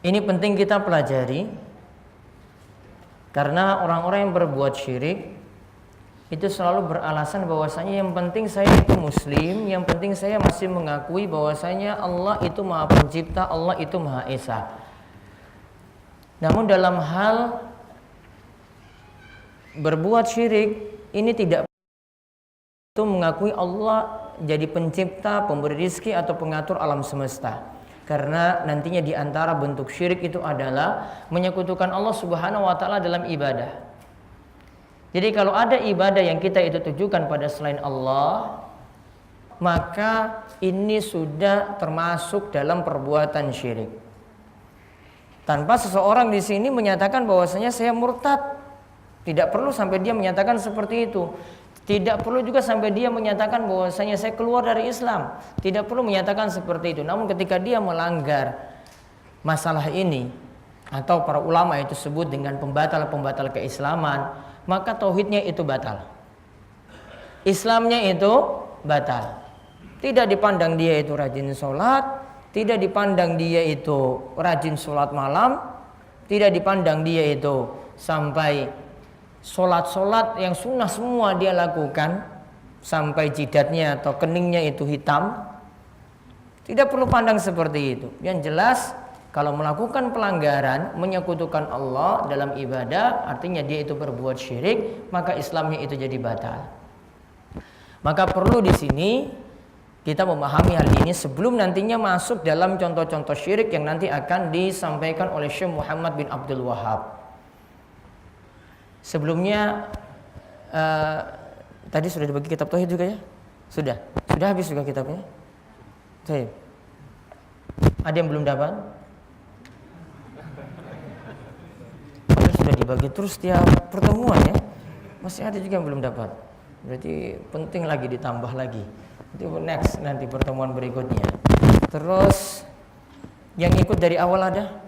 Ini penting kita pelajari, karena orang-orang yang berbuat syirik itu selalu beralasan bahwasanya yang penting saya itu muslim, yang penting saya masih mengakui bahwasanya Allah itu Maha Pencipta, Allah itu Maha Esa. Namun dalam hal berbuat syirik ini tidak itu mengakui Allah jadi pencipta, pemberi rizki atau pengatur alam semesta. Karena nantinya di antara bentuk syirik itu adalah menyekutukan Allah Subhanahu wa taala dalam ibadah. Jadi kalau ada ibadah yang kita itu tujukan pada selain Allah, maka ini sudah termasuk dalam perbuatan syirik. Tanpa seseorang di sini menyatakan bahwasanya saya murtad. Tidak perlu sampai dia menyatakan seperti itu. Tidak perlu juga sampai dia menyatakan bahwasanya saya keluar dari Islam. Tidak perlu menyatakan seperti itu. Namun ketika dia melanggar masalah ini, atau para ulama itu sebut dengan pembatal-pembatal keislaman, maka tauhidnya itu batal, Islamnya itu batal. Tidak dipandang dia itu rajin sholat, tidak dipandang dia itu rajin sholat malam, tidak dipandang dia itu sampai sholat-sholat yang sunnah semua dia lakukan, sampai jidatnya atau keningnya itu hitam. Tidak perlu pandang seperti itu. Yang jelas kalau melakukan pelanggaran, menyekutukan Allah dalam ibadah, artinya dia itu berbuat syirik, maka Islamnya itu jadi batal. Maka perlu di sini kita memahami hal ini sebelum nantinya masuk dalam contoh-contoh syirik yang nanti akan disampaikan oleh Syekh Muhammad bin Abdul Wahhab. Sebelumnya tadi sudah dibagi kitab tauhid juga ya? Sudah habis juga kitabnya? Baik. Ada yang belum dapat? Sudah dibagi terus tiap pertemuan ya. Masih ada juga yang belum dapat. Berarti penting lagi ditambah lagi. Itu next nanti pertemuan berikutnya. Terus yang ikut dari awal ada?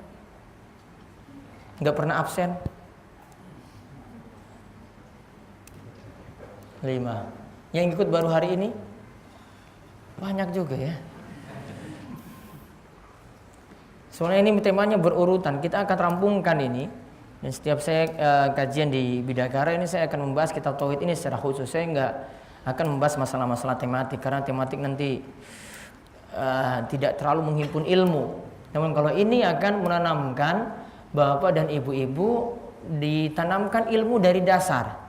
Enggak pernah absen? 5. Yang ikut baru hari ini? Banyak juga ya. Soalnya ini temanya berurutan. Kita akan rampungkan ini. Dan setiap saya kajian di Bidakara ini saya akan membahas kitab tauhid ini secara khusus. Saya enggak akan membahas masalah-masalah tematik karena tematik nanti tidak terlalu menghimpun ilmu. Namun kalau ini akan menanamkan bapak dan ibu-ibu ditanamkan ilmu dari dasar.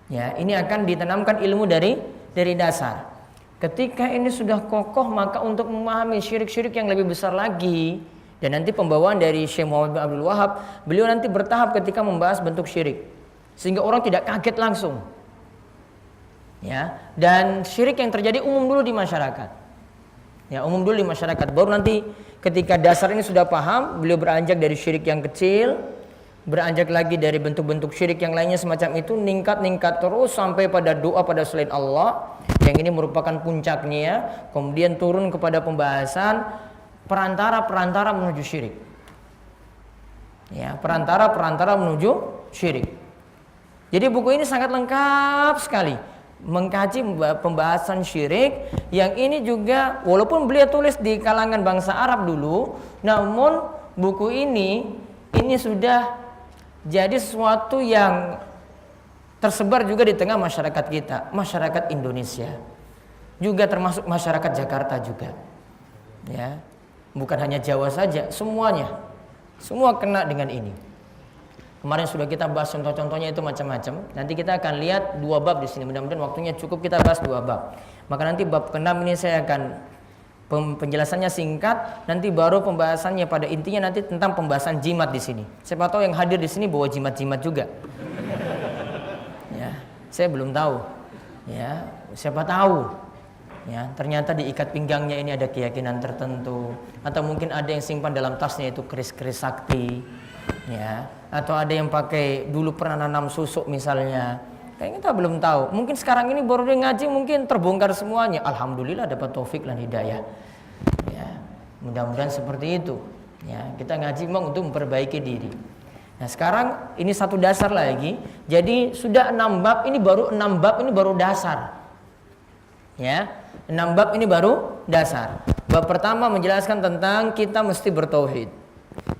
Ya, ini akan ditanamkan ilmu dari dasar. Ketika ini sudah kokoh, maka untuk memahami syirik-syirik yang lebih besar lagi, dan nanti pembawaan dari Syekh Muhammad bin Abdul Wahhab, beliau nanti bertahap ketika membahas bentuk syirik, sehingga orang tidak kaget langsung. Ya, dan syirik yang terjadi umum dulu di masyarakat. Ya, umum dulu di masyarakat. Baru nanti ketika dasar ini sudah paham, beliau beranjak dari syirik yang kecil, beranjak lagi dari bentuk-bentuk syirik yang lainnya semacam itu, ningkat terus sampai pada doa pada selain Allah, yang ini merupakan puncaknya. Kemudian turun kepada pembahasan perantara menuju syirik. Ya, perantara menuju syirik. Jadi buku ini sangat lengkap sekali mengkaji pembahasan syirik, yang ini juga walaupun beliau tulis di kalangan bangsa Arab dulu, namun buku ini sudah jadi sesuatu yang tersebar juga di tengah masyarakat kita, masyarakat Indonesia, juga termasuk masyarakat Jakarta juga. Ya, bukan hanya Jawa saja, semuanya, semua kena dengan ini. Kemarin sudah kita bahas contoh-contohnya itu macam-macam. Nanti kita akan lihat 2 bab di sini. Mudah-mudahan waktunya cukup kita bahas 2 bab. Maka nanti bab ke-6 ini saya akan penjelasannya singkat, nanti baru pembahasannya pada intinya nanti tentang pembahasan jimat di sini. Siapa tahu yang hadir di sini bawa jimat-jimat juga. Ya, saya belum tahu. Ya, siapa tahu. Ya, ternyata di ikat pinggangnya ini ada keyakinan tertentu, atau mungkin ada yang simpan dalam tasnya itu keris-keris sakti. Ya, atau ada yang pakai dulu pernah nanam susuk misalnya. Kayak kita belum tahu. Mungkin sekarang ini baru dia ngaji mungkin terbongkar semuanya. Alhamdulillah dapat taufik dan hidayah. Ya, mudah-mudahan seperti itu. Ya, kita ngaji memang untuk memperbaiki diri. Nah, sekarang ini satu dasar lagi. Jadi sudah 6 bab ini baru dasar. Ya, 6 bab ini baru dasar. Bab pertama menjelaskan tentang kita mesti bertauhid.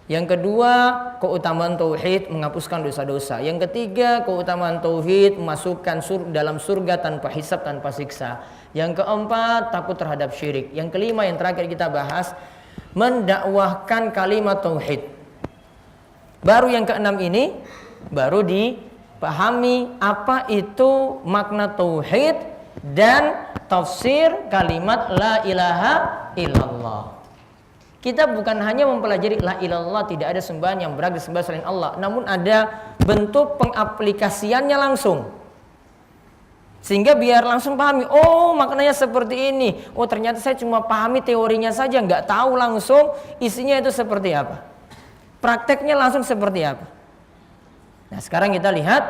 Yang kedua, keutamaan tauhid menghapuskan dosa-dosa. Yang ketiga, keutamaan tauhid memasukkan dalam surga tanpa hisab, tanpa siksa. Yang keempat, takut terhadap syirik. Yang kelima, yang terakhir kita bahas, mendakwahkan kalimat tauhid. Baru yang keenam ini baru dipahami apa itu makna tauhid dan tafsir kalimat la ilaha illallah. Kita bukan hanya mempelajari la ilallah, tidak ada sembahan yang berhak disembah selain Allah, namun ada bentuk pengaplikasiannya langsung. Sehingga biar langsung pahami, oh maknanya seperti ini. Oh ternyata saya cuma pahami teorinya saja, nggak tahu langsung isinya itu seperti apa. Prakteknya langsung seperti apa. Nah sekarang kita lihat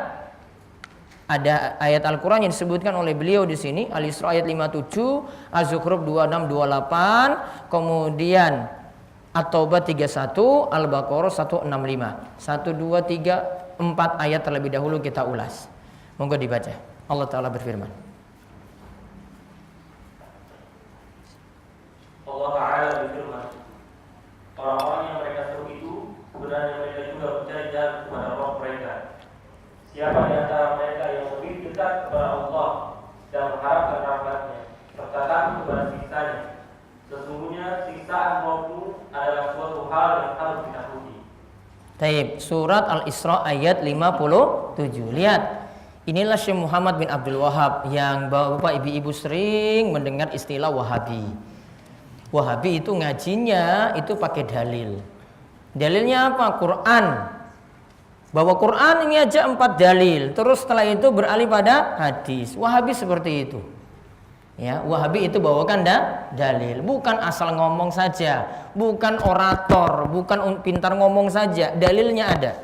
ada ayat Al-Quran yang disebutkan oleh beliau di sini, Al-Isra ayat 57, Az-Zukhruf 2628, kemudian At-Taubah 31, Al-Baqarah 165. 1, 2, 3, 4 ayat terlebih dahulu kita ulas. Monggo dibaca. Allah Ta'ala berfirman. Allah Ta'ala berfirman, orang-orang yang mereka seru itu sebenarnya mereka juga mencari jalan kepada Rabb mereka. Siapa di antara mereka yang lebih dekat kepada Allah dan mengharapkan rahmatnya serta takut kepada siksanya, sesungguhnya siksaan Rabbmu adalah suatu hal yang harus ditakuti. Taib, surat Al-Isra ayat 57. Lihat, inilah Syekh Muhammad bin Abdul Wahab yang bapak ibu-ibu sering mendengar istilah Wahabi. Wahabi itu ngajinya itu pakai dalil. Dalilnya apa? Quran. Bahwa Quran ini aja 4 dalil. Terus setelah itu beralih pada hadis. Wahabi seperti itu. Ya, Wahabi itu bawakan dalil, bukan asal ngomong saja, bukan orator, bukan pintar ngomong saja, dalilnya ada.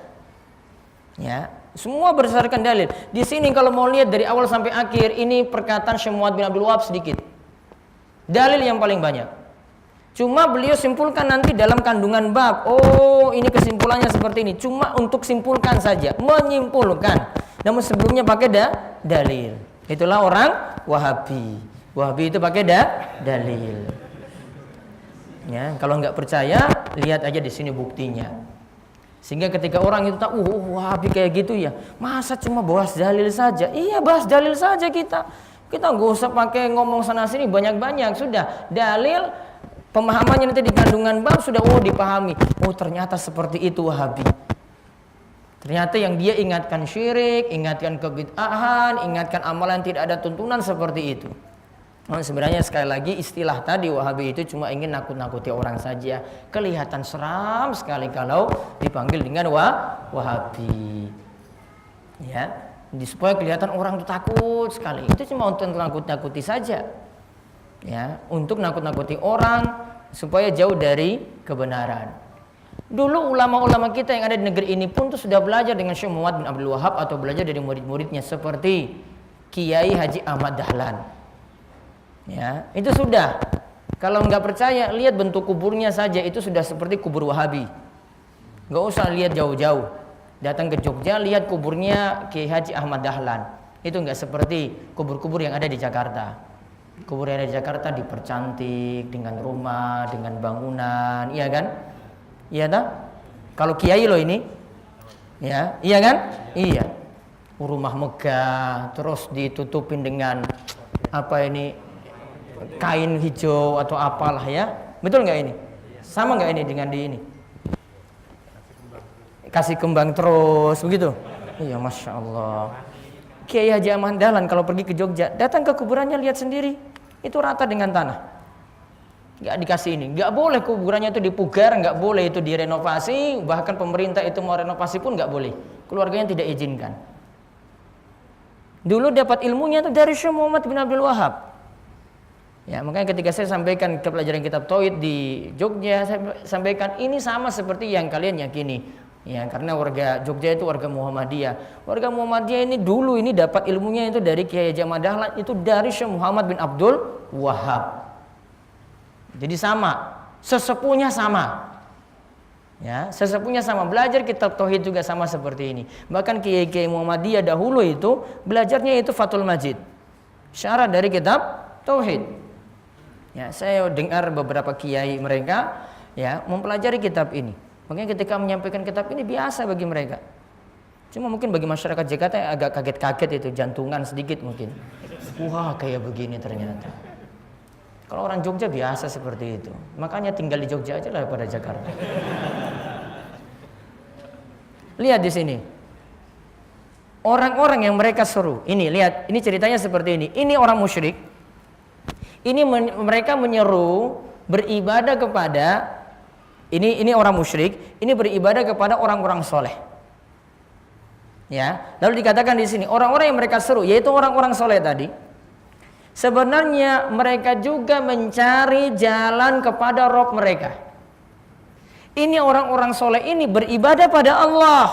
Ya, semua berdasarkan dalil. Di sini kalau mau lihat dari awal sampai akhir, ini perkataan Syekh Muhammad bin Abdul Wahab sedikit. Dalil yang paling banyak. Cuma beliau simpulkan nanti dalam kandungan bab. Oh, ini kesimpulannya seperti ini. Cuma untuk simpulkan saja, menyimpulkan. Namun sebelumnya pakai dalil. Itulah orang Wahabi. Wahabi itu pakai dalil. Ya, kalau nggak percaya, lihat aja di sini buktinya. Sehingga ketika orang itu tahu, Wahabi kayak gitu ya, masa cuma bahas dalil saja? Iya, bahas dalil saja kita. Kita nggak usah pakai ngomong sana sini banyak-banyak. Sudah dalil, pemahamannya nanti di kandungan bab sudah dipahami. Oh ternyata seperti itu Wahabi. Ternyata yang dia ingatkan syirik, ingatkan kebid'ahan, ingatkan amalan tidak ada tuntunan seperti itu. Nah, sebenarnya sekali lagi istilah tadi Wahabi itu cuma ingin nakut-nakuti orang saja. Kelihatan seram sekali kalau dipanggil dengan Wahabi. Ya, supaya kelihatan orang itu takut sekali. Itu cuma untuk nakut-nakuti saja. Ya, untuk nakut-nakuti orang supaya jauh dari kebenaran. Dulu ulama-ulama kita yang ada di negeri ini pun tuh sudah belajar dengan Syekh Muhammad bin Abdul Wahab atau belajar dari murid-muridnya seperti Kiai Haji Ahmad Dahlan. Ya, itu sudah. Kalau nggak percaya, lihat bentuk kuburnya saja itu sudah seperti kubur Wahabi. Nggak usah lihat jauh-jauh. Datang ke Jogja, lihat kuburnya Kiai Haji Ahmad Dahlan. Itu nggak seperti kubur-kubur yang ada di Jakarta. Kubur yang ada di Jakarta dipercantik dengan rumah, dengan bangunan, iya kan? Iya tak? Kalau kiai loh ini, ya, iya kan? Iya. Rumah megah, terus ditutupin dengan apa ini? Kain hijau atau apalah ya, betul nggak ini? Sama nggak ini dengan di ini? Kasih kembang terus begitu? Iya, masya Allah. Kiai Haji Ahmad Dahlan kalau pergi ke Jogja, datang ke kuburannya lihat sendiri, itu rata dengan tanah, nggak dikasih ini, nggak boleh kuburannya itu dipugar, nggak boleh itu direnovasi, bahkan pemerintah itu mau renovasi pun nggak boleh, keluarganya tidak izinkan. Dulu dapat ilmunya itu dari Syekh Muhammad bin Abdul Wahab. Ya, makanya ketika saya sampaikan ke pelajaran kitab tauhid di Jogja, saya sampaikan ini sama seperti yang kalian yakini. Ya, karena warga Jogja itu warga Muhammadiyah. Warga Muhammadiyah ini dulu ini dapat ilmunya itu dari Kiai Haji Ahmad Dahlan, itu dari Syekh Muhammad bin Abdul Wahab. Jadi sama, sesepuhnya sama. Ya, sesepuhnya sama, belajar kitab tauhid juga sama seperti ini. Bahkan Kiai Muhammadiyah dahulu itu belajarnya itu Fathul Majid. Syarah dari kitab tauhid. Ya, saya dengar beberapa kiai mereka ya mempelajari kitab ini. Makanya ketika menyampaikan kitab ini biasa bagi mereka. Cuma mungkin bagi masyarakat Jakarta agak kaget-kaget itu, jantungan sedikit mungkin. Wah, kayak begini ternyata. Kalau orang Jogja biasa seperti itu. Makanya tinggal di Jogja aja lah pada Jakarta. Lihat di sini. Orang-orang yang mereka seru. Ini lihat, ini ceritanya seperti ini. Ini orang musyrik. Ini mereka menyeru beribadah kepada ini orang musyrik, ini beribadah kepada orang-orang soleh. Ya, lalu dikatakan di sini orang-orang yang mereka seru, yaitu orang-orang soleh tadi. Sebenarnya mereka juga mencari jalan kepada Rabb mereka. Ini orang-orang soleh ini beribadah pada Allah.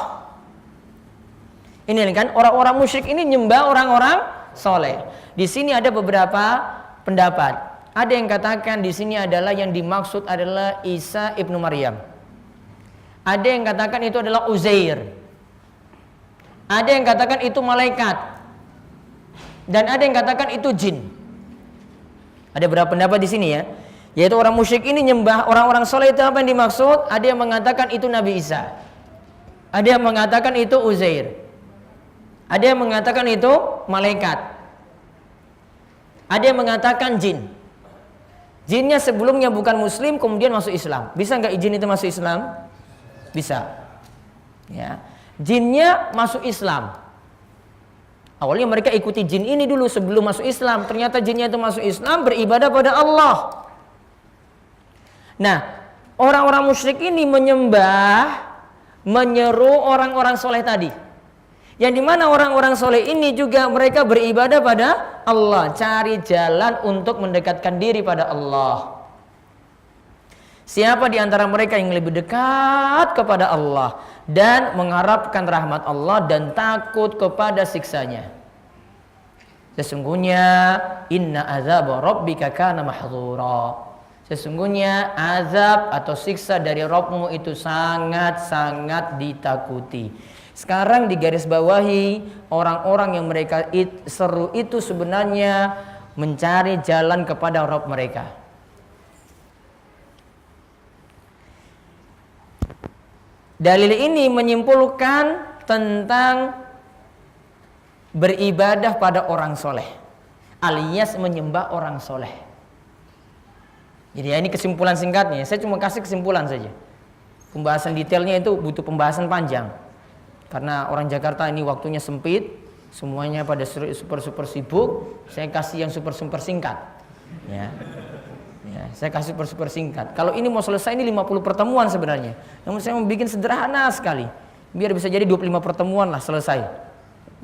Ini kan orang-orang musyrik ini nyembah orang-orang soleh. Di sini ada beberapa pendapat. Ada yang katakan di sini adalah yang dimaksud adalah Isa ibnu Maryam. Ada yang katakan itu adalah Uzair. Ada yang katakan itu malaikat. Dan ada yang katakan itu jin. Ada beberapa pendapat di sini ya. Yaitu orang musyrik ini nyembah orang-orang soleh itu apa yang dimaksud? Ada yang mengatakan itu Nabi Isa. Ada yang mengatakan itu Uzair. Ada yang mengatakan itu malaikat. Ada yang mengatakan jin. Jinnya sebelumnya bukan muslim kemudian masuk Islam. Bisa nggak jin itu masuk Islam? Bisa. Ya. Jinnya masuk Islam. Awalnya mereka ikuti jin ini dulu sebelum masuk Islam. Ternyata jinnya itu masuk Islam, beribadah pada Allah. Nah, orang-orang musyrik ini menyeru orang-orang soleh tadi. Yang dimana orang-orang soleh ini juga mereka beribadah pada Allah. Cari jalan untuk mendekatkan diri pada Allah. Siapa di antara mereka yang lebih dekat kepada Allah dan mengharapkan rahmat Allah dan takut kepada siksanya? Sesungguhnya inna azab rabbika kana mahdzura. Sesungguhnya azab atau siksa dari Rabbmu itu sangat-sangat ditakuti. Sekarang digarisbawahi orang-orang yang mereka seru itu sebenarnya mencari jalan kepada Rabb mereka. Dalil ini menyimpulkan tentang beribadah pada orang soleh, alias menyembah orang soleh. Jadi ya ini kesimpulan singkatnya. Saya cuma kasih kesimpulan saja. Pembahasan detailnya itu butuh pembahasan panjang. Karena orang Jakarta ini waktunya sempit, semuanya pada super sibuk. Saya kasih yang super singkat. Ya. Ya, saya kasih super singkat. Kalau ini mau selesai ini 50 pertemuan sebenarnya. Namun saya mau bikin sederhana sekali. Biar bisa jadi 25 pertemuan lah selesai.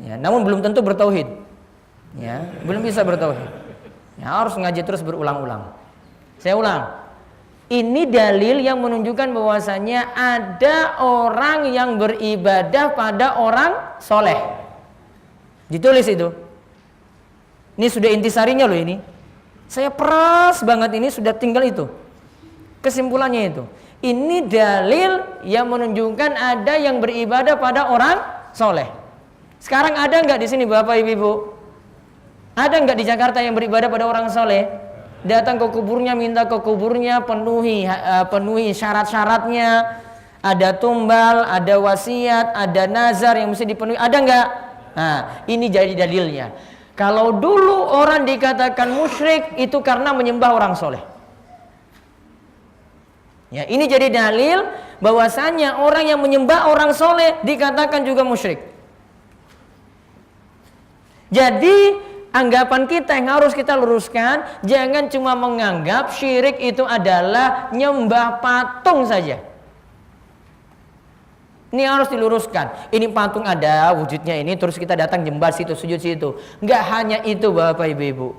Ya, namun belum tentu bertauhid. Ya, belum bisa bertauhid. Ya, harus ngaji terus berulang-ulang. Saya ulang. Ini dalil yang menunjukkan bahwasanya ada orang yang beribadah pada orang soleh. Ditulis itu. Ini sudah intisarinya loh ini. Saya peras banget ini sudah tinggal itu. Kesimpulannya itu. Ini dalil yang menunjukkan ada yang beribadah pada orang soleh. Sekarang ada nggak di sini Bapak Ibu? Ada nggak di Jakarta yang beribadah pada orang soleh? Datang ke kuburnya, minta ke kuburnya, penuhi syarat-syaratnya. Ada tumbal, ada wasiat, ada nazar yang mesti dipenuhi. Ada nggak? Nah, ini jadi dalilnya. Kalau dulu orang dikatakan musyrik itu karena menyembah orang soleh. Ya, ini jadi dalil bahwasanya orang yang menyembah orang soleh dikatakan juga musyrik. Jadi anggapan kita yang harus kita luruskan, jangan cuma menganggap syirik itu adalah nyembah patung saja. Ini harus diluruskan. Ini patung ada wujudnya ini, terus kita datang nyembah situ, sujud situ. Enggak hanya itu Bapak Ibu.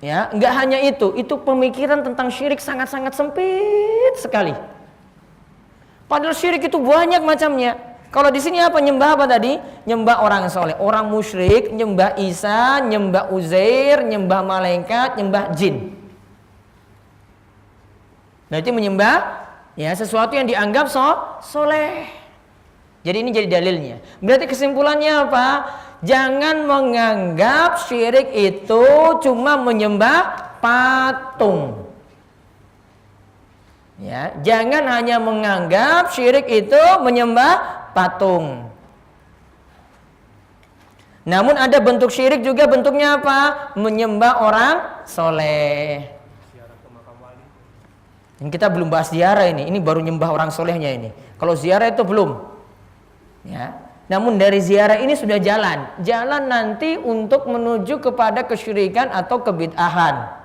Ya, enggak hanya itu. Itu pemikiran tentang syirik sangat-sangat sempit sekali. Padahal syirik itu banyak macamnya. Kalau di sini apa? Nyembah apa tadi? Nyembah orang soleh, orang musyrik, nyembah Isa, nyembah Uzair, nyembah malaikat, nyembah jin. Berarti menyembah ya sesuatu yang dianggap soleh. Jadi ini jadi dalilnya. Berarti kesimpulannya apa? Jangan menganggap syirik itu cuma menyembah patung. Ya, jangan hanya menganggap syirik itu menyembah patung. Namun ada bentuk syirik juga, bentuknya apa? Menyembah orang soleh. Yang kita belum bahas ziarah ini baru nyembah orang solehnya ini. Kalau ziarah itu belum. Ya. Namun dari ziarah ini sudah jalan nanti untuk menuju kepada kesyirikan atau kebid'ahan.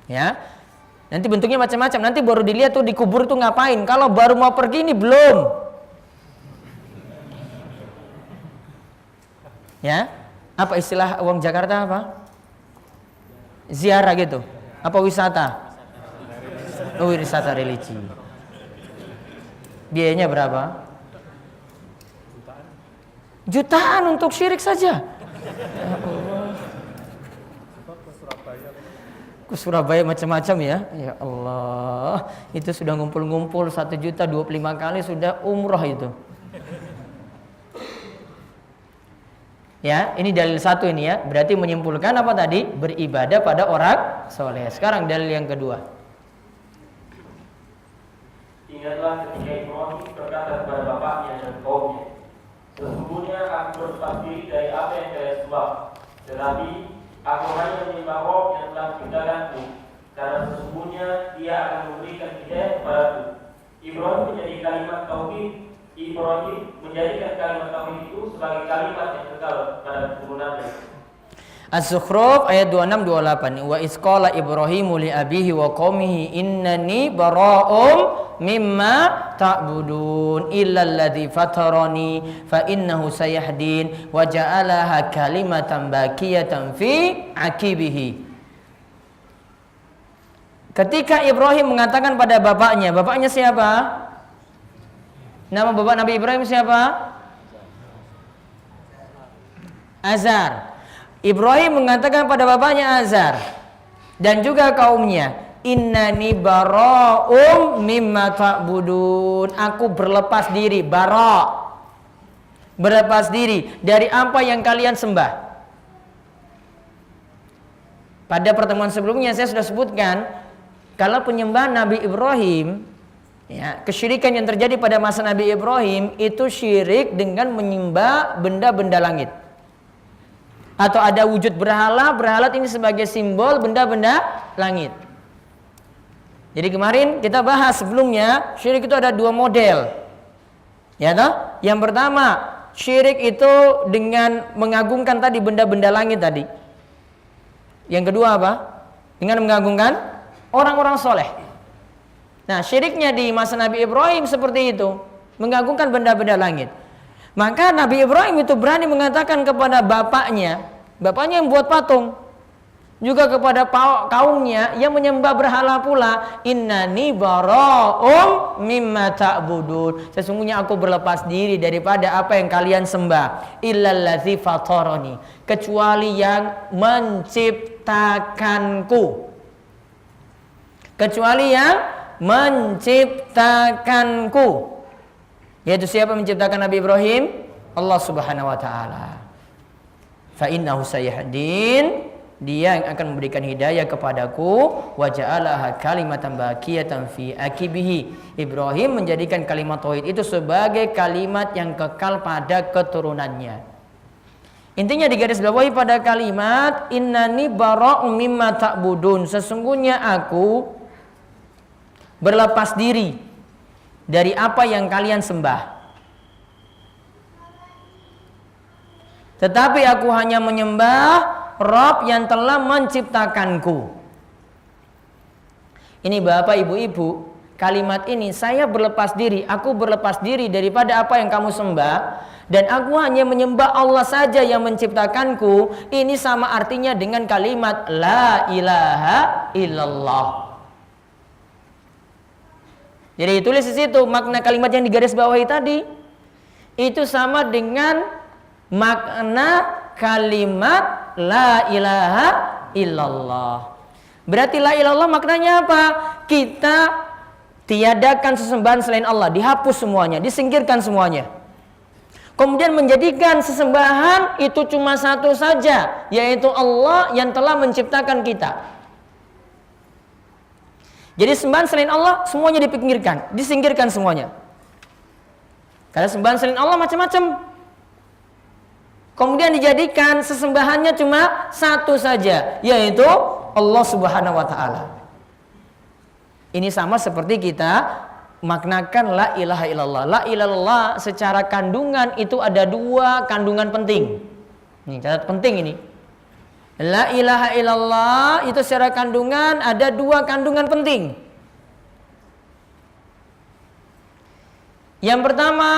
Ya. Nanti bentuknya macam-macam. Nanti baru dilihat tuh di kubur tuh ngapain. Kalau baru mau pergi ini belum. Ya, apa istilah orang Jakarta apa? Ziarah gitu. Apa wisata? Oh, wisata religi. Biayanya berapa? Jutaan untuk syirik saja. Ya Allah. Ke Surabaya macam-macam ya. Ya Allah. Itu sudah ngumpul-ngumpul 1.025 kali sudah umroh itu. Ya, ini dalil satu ini ya. Berarti menyimpulkan apa tadi? Beribadah pada orang soleh. Sekarang dalil yang kedua. Ingatlah ketika Ibrahim berkata kepada bapaknya dan kaumnya, sesungguhnya aku berlepas diri dari apa yang kalian sembah, tetapi aku hanya menyembah Rob yang telah menciptakanku, karena sesungguhnya Dia akan memberikan hidayah kepadaku. Ibrahim menjadikan kalimat tauhid itu sebagai kalimat yang kekal pada keturunannya. Az-Zukhruf ayat 26-28. Wa isqala Ibrahimu li abihi wa qaumihi innani bara'um mimma ta'budun illa alladzi fatarani fa innahu sayahdin wa ja'alaha kalimatan baqiyatan fi aqibihi. Ketika Ibrahim mengatakan pada bapaknya siapa? Nama bapak Nabi Ibrahim siapa? Azar. Ibrahim mengatakan pada bapaknya Azar dan juga kaumnya, innani bara'um mimma ta'budun. Aku berlepas diri, berlepas diri dari apa yang kalian sembah. Pada pertemuan sebelumnya saya sudah sebutkan, kalau penyembahan Nabi Ibrahim, ya, kesyirikan yang terjadi pada masa Nabi Ibrahim itu syirik dengan menyembah benda-benda langit. Atau ada wujud berhala ini sebagai simbol benda-benda langit. Jadi kemarin kita bahas sebelumnya, syirik itu ada dua model. Ya toh? Yang pertama, syirik itu dengan mengagungkan tadi benda-benda langit tadi. Yang kedua apa? Dengan mengagungkan orang-orang soleh. Nah, syiriknya di masa Nabi Ibrahim seperti itu, mengagungkan benda-benda langit. Maka Nabi Ibrahim itu berani mengatakan kepada bapaknya yang buat patung, juga kepada kaumnya yang menyembah berhala pula, innani bara'um mimma ta'budun. Sesungguhnya aku berlepas diri daripada apa yang kalian sembah, illallazi fatarani, kecuali yang menciptakanku. Yaitu siapa menciptakan Nabi Ibrahim? Allah Subhanahu wa taala. Fa innahu sayahdin, Dia yang akan memberikan hidayah kepadaku, wa ja'alaha kalimatan baqiyatan fi aqibihi. Ibrahim menjadikan kalimat tauhid itu sebagai kalimat yang kekal pada keturunannya. Intinya digarisbawahi pada kalimat innani bara'um mimma ta'budun. Sesungguhnya aku berlepas diri dari apa yang kalian sembah. Tetapi aku hanya menyembah Rabb yang telah menciptakanku. Ini Bapak Ibu-ibu, kalimat ini, saya berlepas diri, aku berlepas diri daripada apa yang kamu sembah, dan aku hanya menyembah Allah saja yang menciptakanku. Ini sama artinya dengan kalimat la ilaha illallah. Jadi tulis di situ makna kalimat yang digarisbawahi tadi itu sama dengan makna kalimat la ilaha illallah. Berarti la ilallah maknanya apa? Kita tiadakan sesembahan selain Allah, dihapus semuanya, disingkirkan semuanya. Kemudian menjadikan sesembahan itu cuma satu saja, yaitu Allah yang telah menciptakan kita. Jadi sembahan selain Allah semuanya dipinggirkan, disingkirkan semuanya. Karena sembahan selain Allah macam-macam. Kemudian dijadikan sesembahannya cuma satu saja, yaitu Allah Subhanahu wa taala. Ini sama seperti kita maknakan la ilaha illallah. La ilaha illallah secara kandungan itu ada dua kandungan penting. Ini catat penting ini. La ilaha illallah itu secara kandungan ada dua kandungan penting. Yang pertama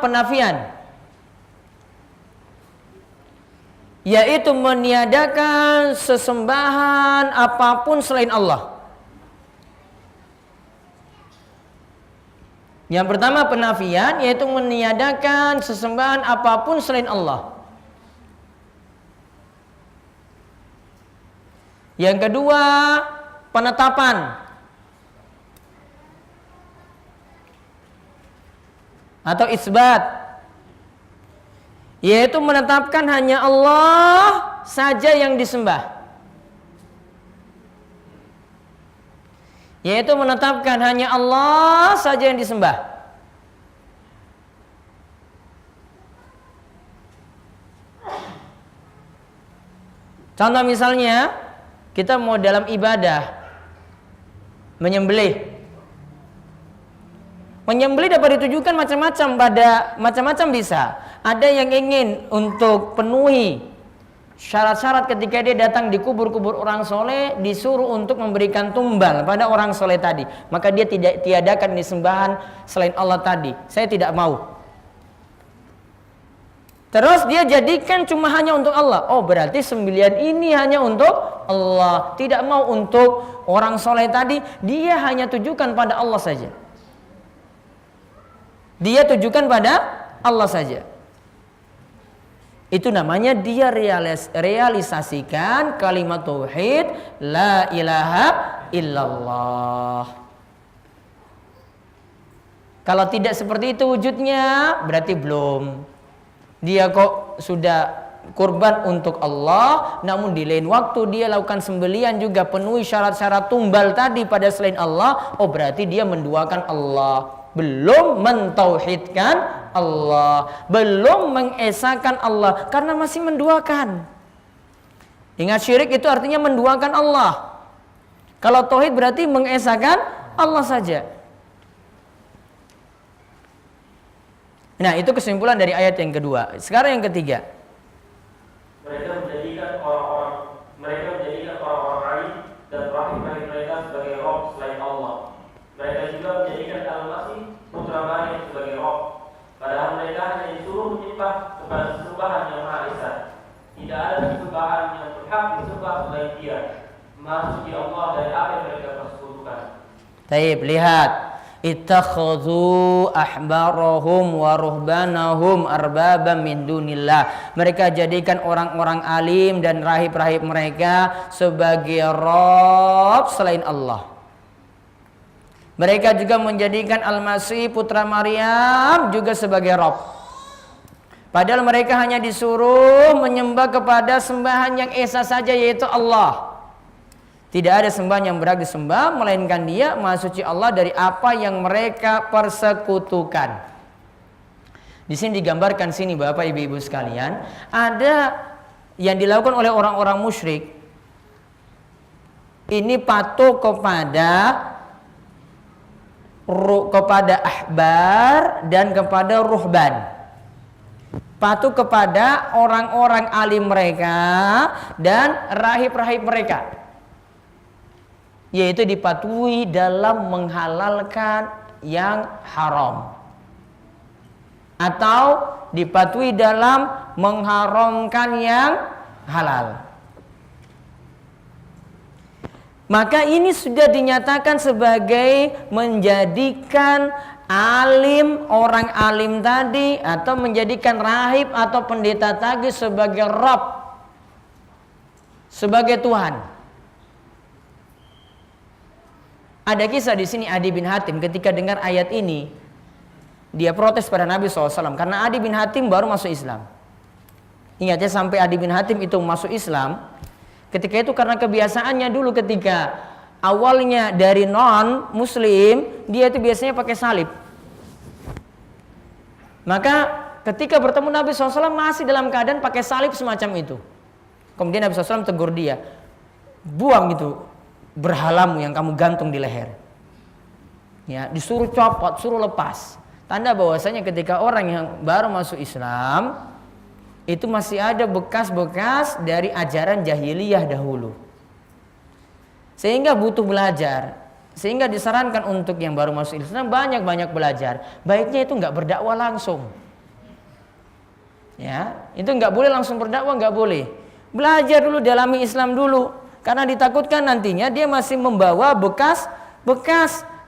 penafian. Yaitu meniadakan sesembahan apapun selain Allah. Yang pertama penafian, yaitu meniadakan sesembahan apapun selain Allah. Yang kedua penetapan atau isbat, yaitu menetapkan hanya Allah saja yang disembah. Yaitu menetapkan hanya Allah saja yang disembah. Contoh misalnya, kita mau dalam ibadah menyembelih. Menyembelih dapat ditujukan macam-macam bisa. Ada yang ingin untuk penuhi syarat-syarat ketika dia datang di kubur-kubur orang soleh, disuruh untuk memberikan tumbal pada orang soleh tadi. Maka dia tidak tiadakan disembahan selain Allah tadi. Saya tidak mau. Terus dia jadikan cuma hanya untuk Allah. Oh, berarti sembelihan ini hanya untuk Allah. Tidak mau untuk orang soleh tadi. Dia hanya tujukan pada Allah saja. Dia tujukan pada Allah saja. Itu namanya dia realisasikan kalimat tauhid la ilaha illallah. Kalau tidak seperti itu wujudnya, berarti belum. Dia kok sudah kurban untuk Allah, namun di lain waktu dia lakukan sembelian juga penuhi syarat-syarat tumbal tadi pada selain Allah. Oh, berarti dia menduakan Allah. Belum mentauhidkan Allah, belum mengesahkan Allah, karena masih menduakan. Ingat, syirik itu artinya menduakan Allah. Kalau tauhid berarti mengesahkan Allah saja. Nah, itu kesimpulan dari ayat yang kedua. Sekarang yang ketiga. Mereka menjadikan orang-orang lain dan rahim-rahim mereka sebagai roh selain Allah. Mereka juga menjadikan Al-Masih putra Maryam sebagai roh. Padahal mereka hanya disuruh menyembah kepada sesembahan yang Maha Esa. Tidak ada sesembahan yang berhak disembah selain Dia. Maha suci Allah dari apa yang mereka persekutukan. Taib, lihat. Ittakhadhu ahbarahum wa ruhbanahum arbabam min dunillah. Mereka jadikan orang-orang alim dan rahib-rahib mereka sebagai rob selain Allah. Mereka juga menjadikan Al-Masih putra Maryam juga sebagai rob. Padahal mereka hanya disuruh menyembah kepada sembahan yang esa saja, yaitu Allah. Tidak ada sembahan yang berhak disembah melainkan Dia, Maha Suci Allah dari apa yang mereka persekutukan. Di sini digambarkan sini Bapak Ibu sekalian, ada yang dilakukan oleh orang-orang musyrik. Ini patuh kepada ahbar dan kepada ruhban. Patuh kepada orang-orang alim mereka dan rahib-rahib mereka. Yaitu dipatuhi dalam menghalalkan yang haram, atau dipatuhi dalam mengharamkan yang halal. Maka ini sudah dinyatakan sebagai menjadikan alim, orang alim tadi, atau menjadikan rahib atau pendeta tadi sebagai Rabb, sebagai Tuhan. Ada kisah di sini Adi bin Hatim ketika dengar ayat ini, dia protes pada Nabi SAW karena Adi bin Hatim baru masuk Islam. Ingat ya, sampai Adi bin Hatim itu masuk Islam, Ketika itu karena kebiasaannya dulu ketika awalnya dari non muslim, dia itu biasanya pakai salib. Maka ketika bertemu Nabi SAW masih dalam keadaan pakai salib semacam itu. Kemudian Nabi SAW tegur dia, buang itu berhalamu yang kamu gantung di leher. Ya, disuruh copot, suruh lepas. Tanda bahwasanya ketika orang yang baru masuk Islam itu masih ada bekas-bekas dari ajaran jahiliyah dahulu. Sehingga butuh belajar. Sehingga disarankan untuk yang baru masuk Islam banyak-banyak belajar. Baiknya itu nggak berdakwah langsung. Ya, itu nggak boleh langsung berdakwah, nggak boleh. Belajar dulu, dalami Islam dulu. Karena ditakutkan nantinya dia masih membawa bekas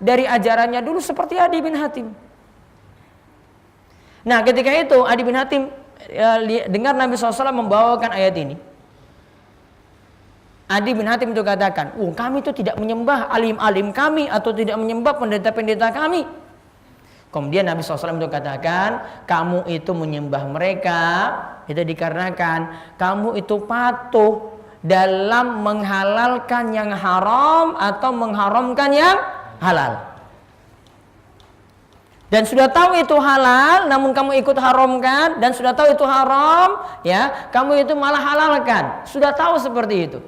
dari ajarannya dulu seperti Adi bin Hatim. Nah, ketika itu Adi bin Hatim dengar Nabi SAW membawakan ayat ini. Adi bin Hatim itu katakan, kami itu tidak menyembah alim-alim kami atau tidak menyembah pendeta-pendeta kami. Kemudian Nabi SAW itu katakan, kamu itu menyembah mereka itu dikarenakan kamu itu patuh dalam menghalalkan yang haram atau mengharamkan yang halal. Dan sudah tahu itu halal, namun kamu ikut haramkan, dan sudah tahu itu haram, ya, kamu itu malah halalkan. Sudah tahu seperti itu.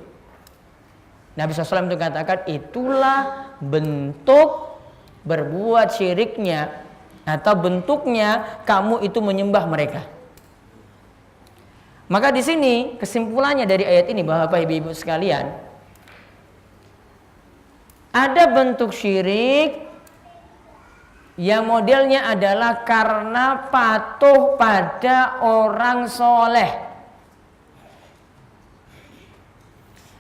Nabi SAW itu katakan, itulah bentuk berbuat syiriknya atau bentuknya kamu itu menyembah mereka. Maka di sini kesimpulannya dari ayat ini, Bapak Ibu sekalian, ada bentuk syirik yang modelnya adalah karena patuh pada orang soleh.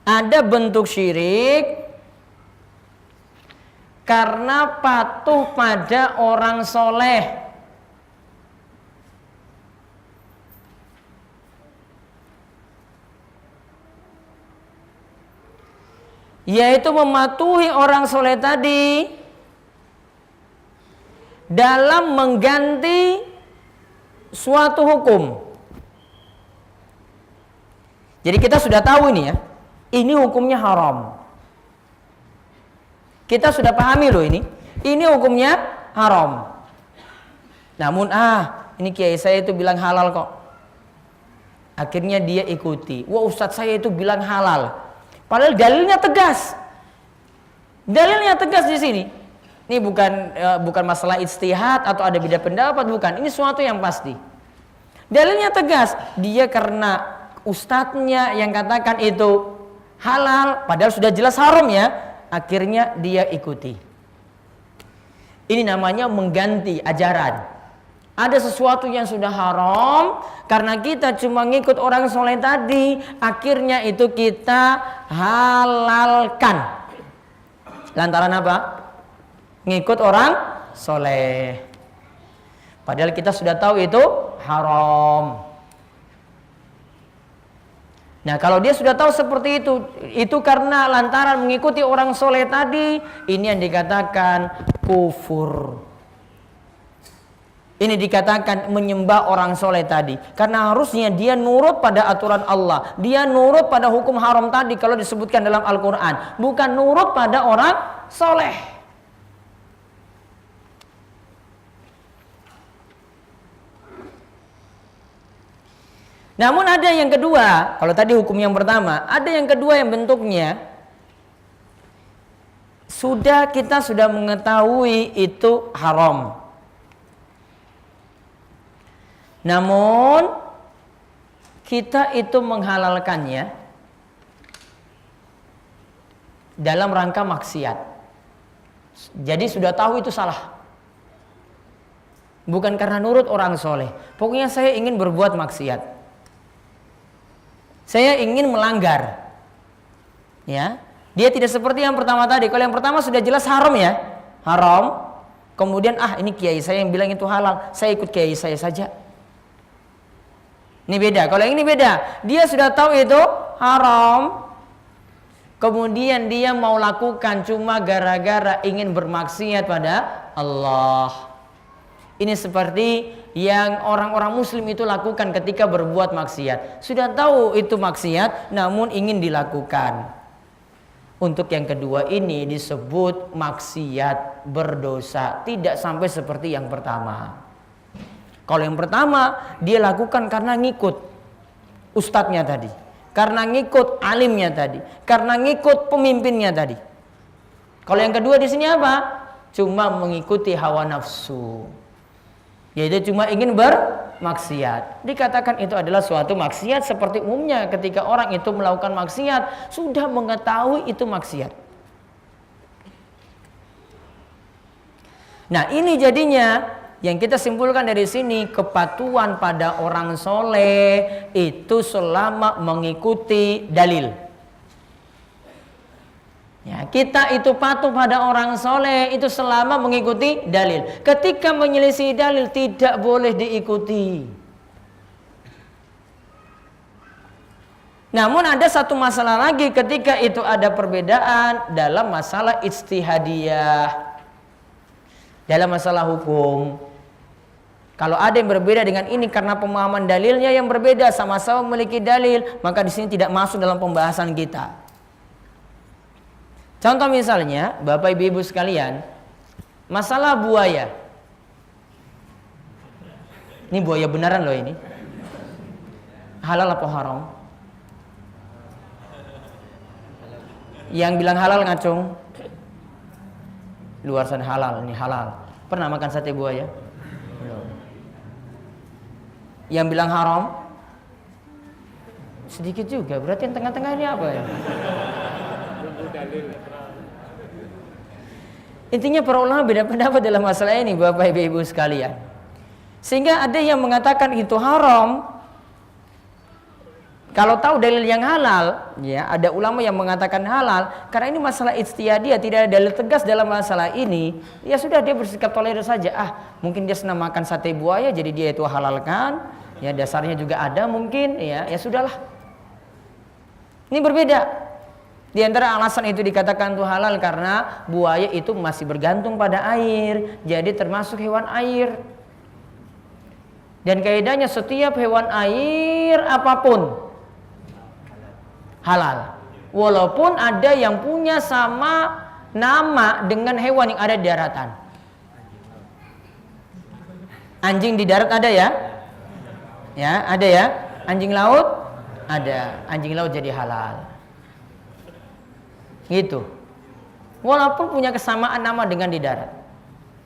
Ada bentuk syirik karena patuh pada orang soleh. Yaitu mematuhi orang soleh tadi dalam mengganti suatu hukum. Jadi kita sudah tahu ini ya, ini hukumnya haram. Kita sudah pahami loh ini hukumnya haram. Namun ini kiai saya itu bilang halal kok. Akhirnya dia ikuti. Wah, ustadz saya itu bilang halal. Padahal dalilnya tegas. Dalilnya tegas di sini. Ini bukan masalah ijtihad atau ada beda pendapat, bukan. Ini sesuatu yang pasti. Dalilnya tegas. Dia karena ustadznya yang katakan itu halal, padahal sudah jelas haram ya, akhirnya dia ikuti. Ini namanya mengganti ajaran. Ada sesuatu yang sudah haram, karena kita cuma ngikut orang soleh tadi, akhirnya itu kita halalkan. Lantaran apa? Ngikut orang soleh. Padahal kita sudah tahu itu haram. Nah, kalau dia sudah tahu seperti itu karena lantaran mengikuti orang soleh tadi, ini yang dikatakan kufur. Ini dikatakan menyembah orang soleh tadi. Karena harusnya dia nurut pada aturan Allah. Dia nurut pada hukum haram tadi kalau disebutkan dalam Al-Quran. Bukan nurut pada orang soleh. Namun ada yang kedua, kalau tadi hukum yang pertama, ada yang kedua yang bentuknya kita sudah mengetahui itu haram. Namun kita itu menghalalkannya dalam rangka maksiat. Jadi sudah tahu itu salah. Bukan karena nurut orang soleh. Pokoknya saya ingin berbuat maksiat. Saya ingin melanggar. Ya, dia tidak seperti yang pertama tadi. Kalau yang pertama sudah jelas haram ya, haram. Kemudian ini kiai saya yang bilang itu halal, saya ikut kiai saya saja. Ini beda. Kalau yang ini beda, dia sudah tahu itu haram. Kemudian dia mau lakukan cuma gara-gara ingin bermaksiat pada Allah. Ini seperti yang orang-orang muslim itu lakukan ketika berbuat maksiat. Sudah tahu itu maksiat namun ingin dilakukan. Untuk yang kedua ini disebut maksiat berdosa, tidak sampai seperti yang pertama. Kalau yang pertama dia lakukan karena ngikut ustadznya tadi, karena ngikut alimnya tadi, karena ngikut pemimpinnya tadi. Kalau yang kedua di sini apa? Cuma mengikuti hawa nafsu. Yaitu cuma ingin bermaksiat. Dikatakan itu adalah suatu maksiat seperti umumnya ketika orang itu melakukan maksiat sudah mengetahui itu maksiat. Nah, ini jadinya yang kita simpulkan dari sini, kepatuhan pada orang soleh itu selama mengikuti dalil. Ya, kita itu patuh pada orang soleh itu selama mengikuti dalil. Ketika menyelisih dalil tidak boleh diikuti. Namun ada satu masalah lagi ketika itu ada perbedaan dalam masalah ijtihadiyah, dalam masalah hukum. Kalau ada yang berbeda dengan ini karena pemahaman dalilnya yang berbeda, sama-sama memiliki dalil, maka di sini tidak masuk dalam pembahasan kita. Contoh misalnya, Bapak Ibu sekalian, masalah buaya. Ini buaya beneran loh ini. Halal apa haram? Yang bilang halal ngacung. Luar sana halal, ini halal. Pernah makan sate buaya? Belum. Yang bilang haram? Sedikit juga, berarti yang tengah-tengah ini apa ya? Intinya para ulama beda pendapat dalam masalah ini, Bapak Ibu sekalian. Sehingga ada yang mengatakan itu haram kalau tahu dalil yang halal, ya, ada ulama yang mengatakan halal karena ini masalah ijtihadiyah, tidak ada dalil tegas dalam masalah ini. Ya sudah, dia bersikap toleran saja. Mungkin dia senang makan sate buaya jadi dia itu halalkan. Ya, dasarnya juga ada mungkin, ya sudahlah. Ini berbeda. Di antara alasan itu dikatakan itu halal karena buaya itu masih bergantung pada air, jadi termasuk hewan air. Dan kaidahnya setiap hewan air apapun halal. Walaupun ada yang punya sama nama dengan hewan yang ada di daratan. Anjing di darat ada ya? Ya, ada ya. Anjing laut ada. Anjing laut jadi halal. Gitu. Walaupun punya kesamaan nama dengan di darat,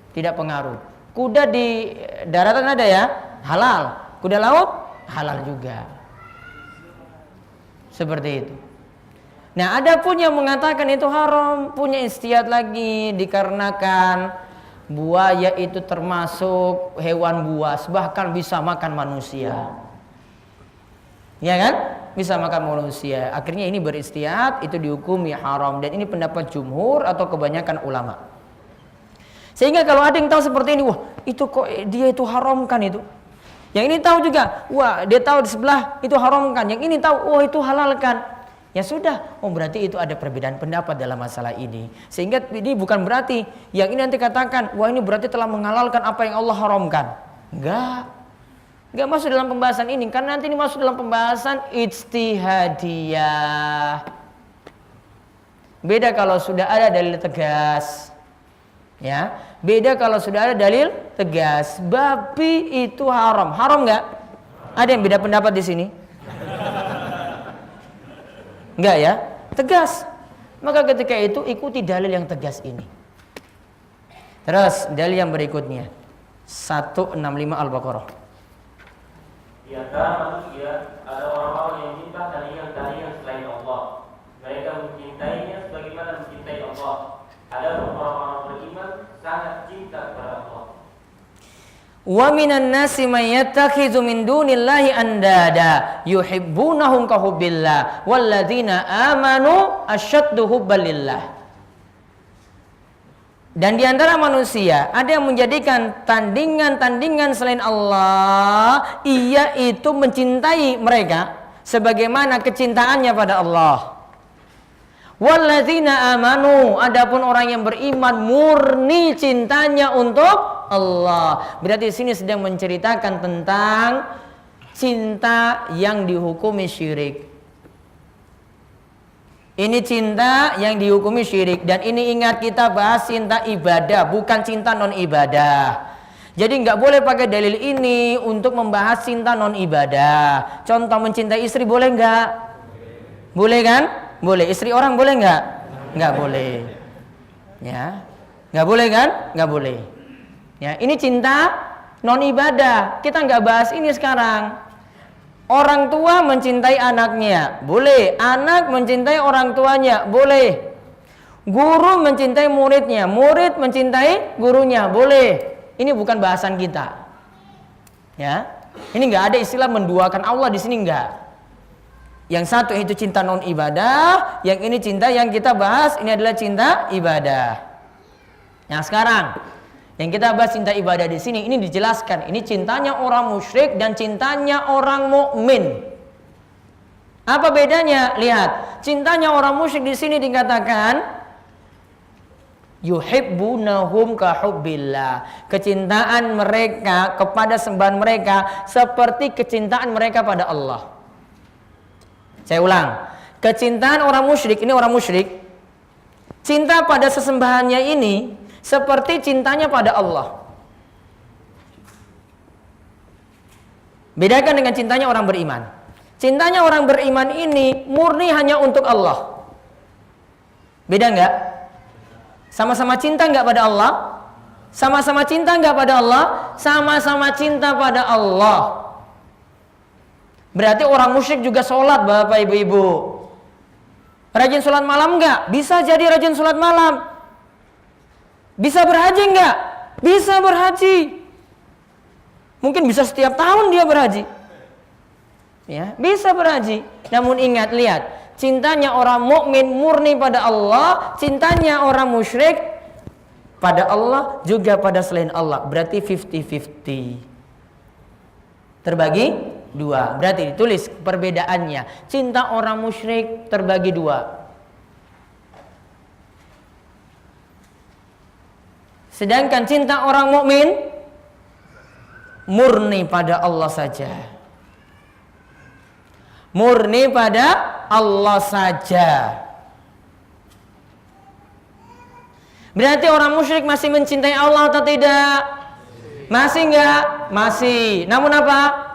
tidak pengaruh. Kuda di daratan ada ya, halal. Kuda laut halal juga. Seperti itu. Nah, ada pun yang mengatakan itu haram, punya ijtihad lagi dikarenakan buaya itu termasuk hewan buas, bahkan bisa makan manusia. Ya kan? Bisa makan manusia. Akhirnya ini berijtihad, itu dihukumi haram, dan ini pendapat jumhur atau kebanyakan ulama. Sehingga kalau ada yang tahu seperti ini, wah itu kok dia itu haramkan itu. Yang ini tahu juga, wah dia tahu di sebelah itu haramkan. Yang ini tahu, wah itu halalkan. Ya sudah, oh berarti itu ada perbedaan pendapat dalam masalah ini. Sehingga ini bukan berarti yang ini nanti katakan, wah ini berarti telah menghalalkan apa yang Allah haramkan. Enggak masuk dalam pembahasan ini, karena nanti ini masuk dalam pembahasan ijtihadiyah. Beda kalau sudah ada dalil tegas. Ya, beda kalau sudah ada dalil tegas. Babi itu haram. Haram enggak? Ada yang beda pendapat di sini? Enggak ya? Tegas. Maka ketika itu ikuti dalil yang tegas ini. Terus dalil yang berikutnya 165 Al-Baqarah. Di antara manusia ada orang-orang yang minta tandingan-tandingan selain Allah. Mereka mencintainya sebagaimana mencintai Allah. Ada orang-orang beriman sangat cinta kepada Allah. Wa minan nasi may yattakhidhu min dunillahi andada yuhibbunahum ka hubbillah walladzina amanu asyaddu hubbalillah. Dan di antara manusia ada yang menjadikan tandingan-tandingan selain Allah, ia itu mencintai mereka sebagaimana kecintaannya pada Allah. Walladzina amanu, adapun orang yang beriman murni cintanya untuk Allah. Berarti di sini sedang menceritakan tentang cinta yang dihukumi syirik. Ini cinta yang dihukumi syirik. Dan ini ingat, kita bahas cinta ibadah, bukan cinta non ibadah. Jadi nggak boleh pakai dalil ini untuk membahas cinta non ibadah. Contoh, mencintai istri boleh nggak? Boleh kan? Boleh. Istri orang boleh nggak? Nggak boleh. Ya, nggak boleh kan? Nggak boleh. Ya, ini cinta non ibadah. Kita nggak bahas ini sekarang. Orang tua mencintai anaknya, boleh. Anak mencintai orang tuanya, boleh. Guru mencintai muridnya, murid mencintai gurunya, boleh. Ini bukan bahasan kita. Ya, ini nggak ada istilah menduakan Allah di sini, nggak. Yang satu itu cinta non ibadah, yang ini cinta yang kita bahas ini adalah cinta ibadah. Nah sekarang yang kita bahas cinta ibadah di sini, ini dijelaskan. Ini cintanya orang musyrik dan cintanya orang mukmin. Apa bedanya? Lihat, cintanya orang musyrik di sini dikatakan yuhibbunahum kahubbillah. Kecintaan mereka kepada sembahan mereka seperti kecintaan mereka pada Allah. Saya ulang, kecintaan orang musyrik, ini orang musyrik, cinta pada sesembahannya ini seperti cintanya pada Allah. Bedakan dengan cintanya orang beriman. Cintanya orang beriman ini murni hanya untuk Allah. Beda enggak? Sama-sama cinta enggak pada Allah? Sama-sama cinta enggak pada Allah? Sama-sama cinta pada Allah. Berarti orang musyrik juga sholat, Bapak Ibu-Ibu. Rajin sholat malam enggak? Bisa jadi rajin sholat malam. Bisa berhaji enggak? Bisa berhaji. Mungkin bisa setiap tahun dia berhaji. Ya, bisa berhaji. Namun ingat, lihat, cintanya orang mukmin murni pada Allah, cintanya orang musyrik pada Allah juga pada selain Allah. Berarti 50-50. Terbagi dua. Berarti ditulis perbedaannya. Cinta orang musyrik terbagi dua. Sedangkan cinta orang mukmin murni pada Allah saja. Murni pada Allah saja. Berarti orang musyrik masih mencintai Allah atau tidak? Masih enggak? Masih. Namun apa?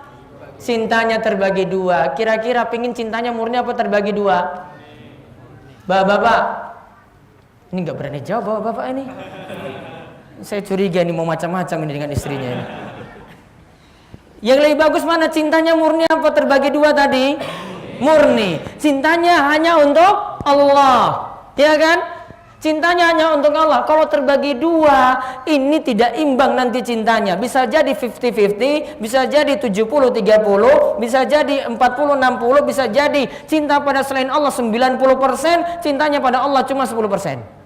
Cintanya terbagi dua. Kira-kira pingin cintanya murni apa terbagi dua? Bapak-bapak, ini enggak berani jawab bapak-bapak ini. Saya curiga ini mau macam-macam ini dengan istrinya ini. Yang lebih bagus mana, cintanya murni apa terbagi dua tadi? Murni. Cintanya hanya untuk Allah, ya kan? Cintanya hanya untuk Allah. Kalau terbagi dua, ini tidak imbang nanti cintanya. Bisa jadi 50-50, bisa jadi 70-30, bisa jadi 40-60, bisa jadi cinta pada selain Allah 90%, cintanya pada Allah cuma 10%.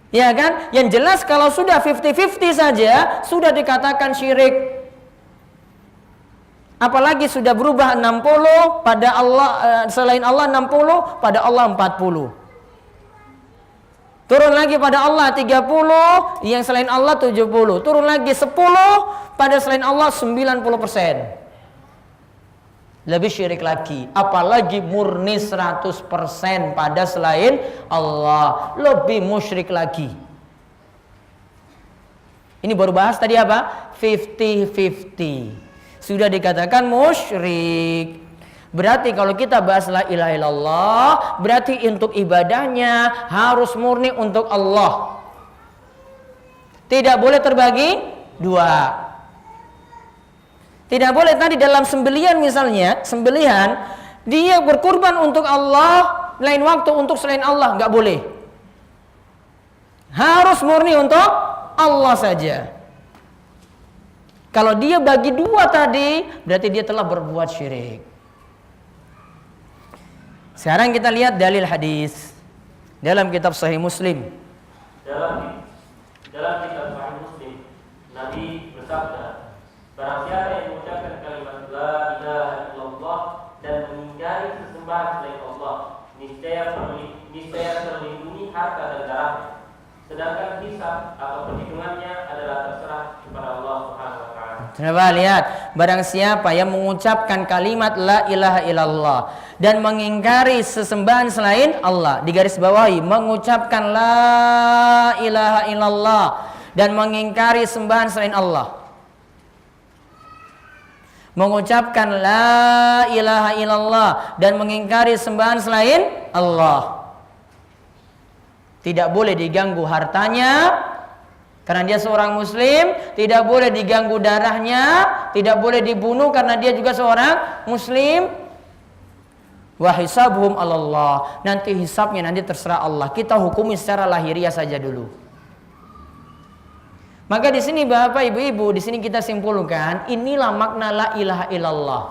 Ya kan? Yang jelas kalau sudah 50-50 saja sudah dikatakan syirik. Apalagi sudah berubah 60 pada Allah, selain Allah 60, pada Allah 40. Turun lagi pada Allah 30, yang selain Allah 70. Turun lagi 10, pada selain Allah 90%. Lebih syirik lagi, apalagi murni 100% pada selain Allah, lebih musyrik lagi. Ini baru bahas tadi apa? 50-50. Sudah dikatakan musyrik. Berarti kalau kita bahas la ilaha illallah, berarti untuk ibadahnya harus murni untuk Allah. Tidak boleh terbagi dua. Tidak boleh tadi dalam sembelihan misalnya, sembelihan dia berkurban untuk Allah, lain waktu untuk selain Allah, nggak boleh. Harus murni untuk Allah saja. Kalau dia bagi dua tadi, berarti dia telah berbuat syirik. Sekarang kita lihat dalil hadis dalam kitab Sahih Muslim. Dalam kitab Sahih Muslim, Nabi bersabda, barang siapa yang mengucapkan kalimat la ilaha illallah dan menghindari sesembahan selain Allah, niscaya terlindungi harta dan darahnya. sedangkan hisab atau perhitungannya adalah terserah kepada Allah Subhanahu wa taala. Coba lihat, barang siapa yang mengucapkan kalimat la ilaha illallah dan mengingkari sesembahan selain Allah, digaris bawahi, mengucapkan la ilaha illallah dan mengingkari sembahan selain Allah. Mengucapkan la ilaha illallah dan mengingkari sembahan selain Allah. Tidak boleh diganggu hartanya karena dia seorang muslim, tidak boleh diganggu darahnya, tidak boleh dibunuh karena dia juga seorang muslim. Wa hisabuhum 'alallah. Nanti hisabnya nanti terserah Allah. Kita hukumi secara lahiriah saja dulu. Maka di sini Bapak Ibu-ibu, di sini kita simpulkan, inilah makna la ilaha illallah.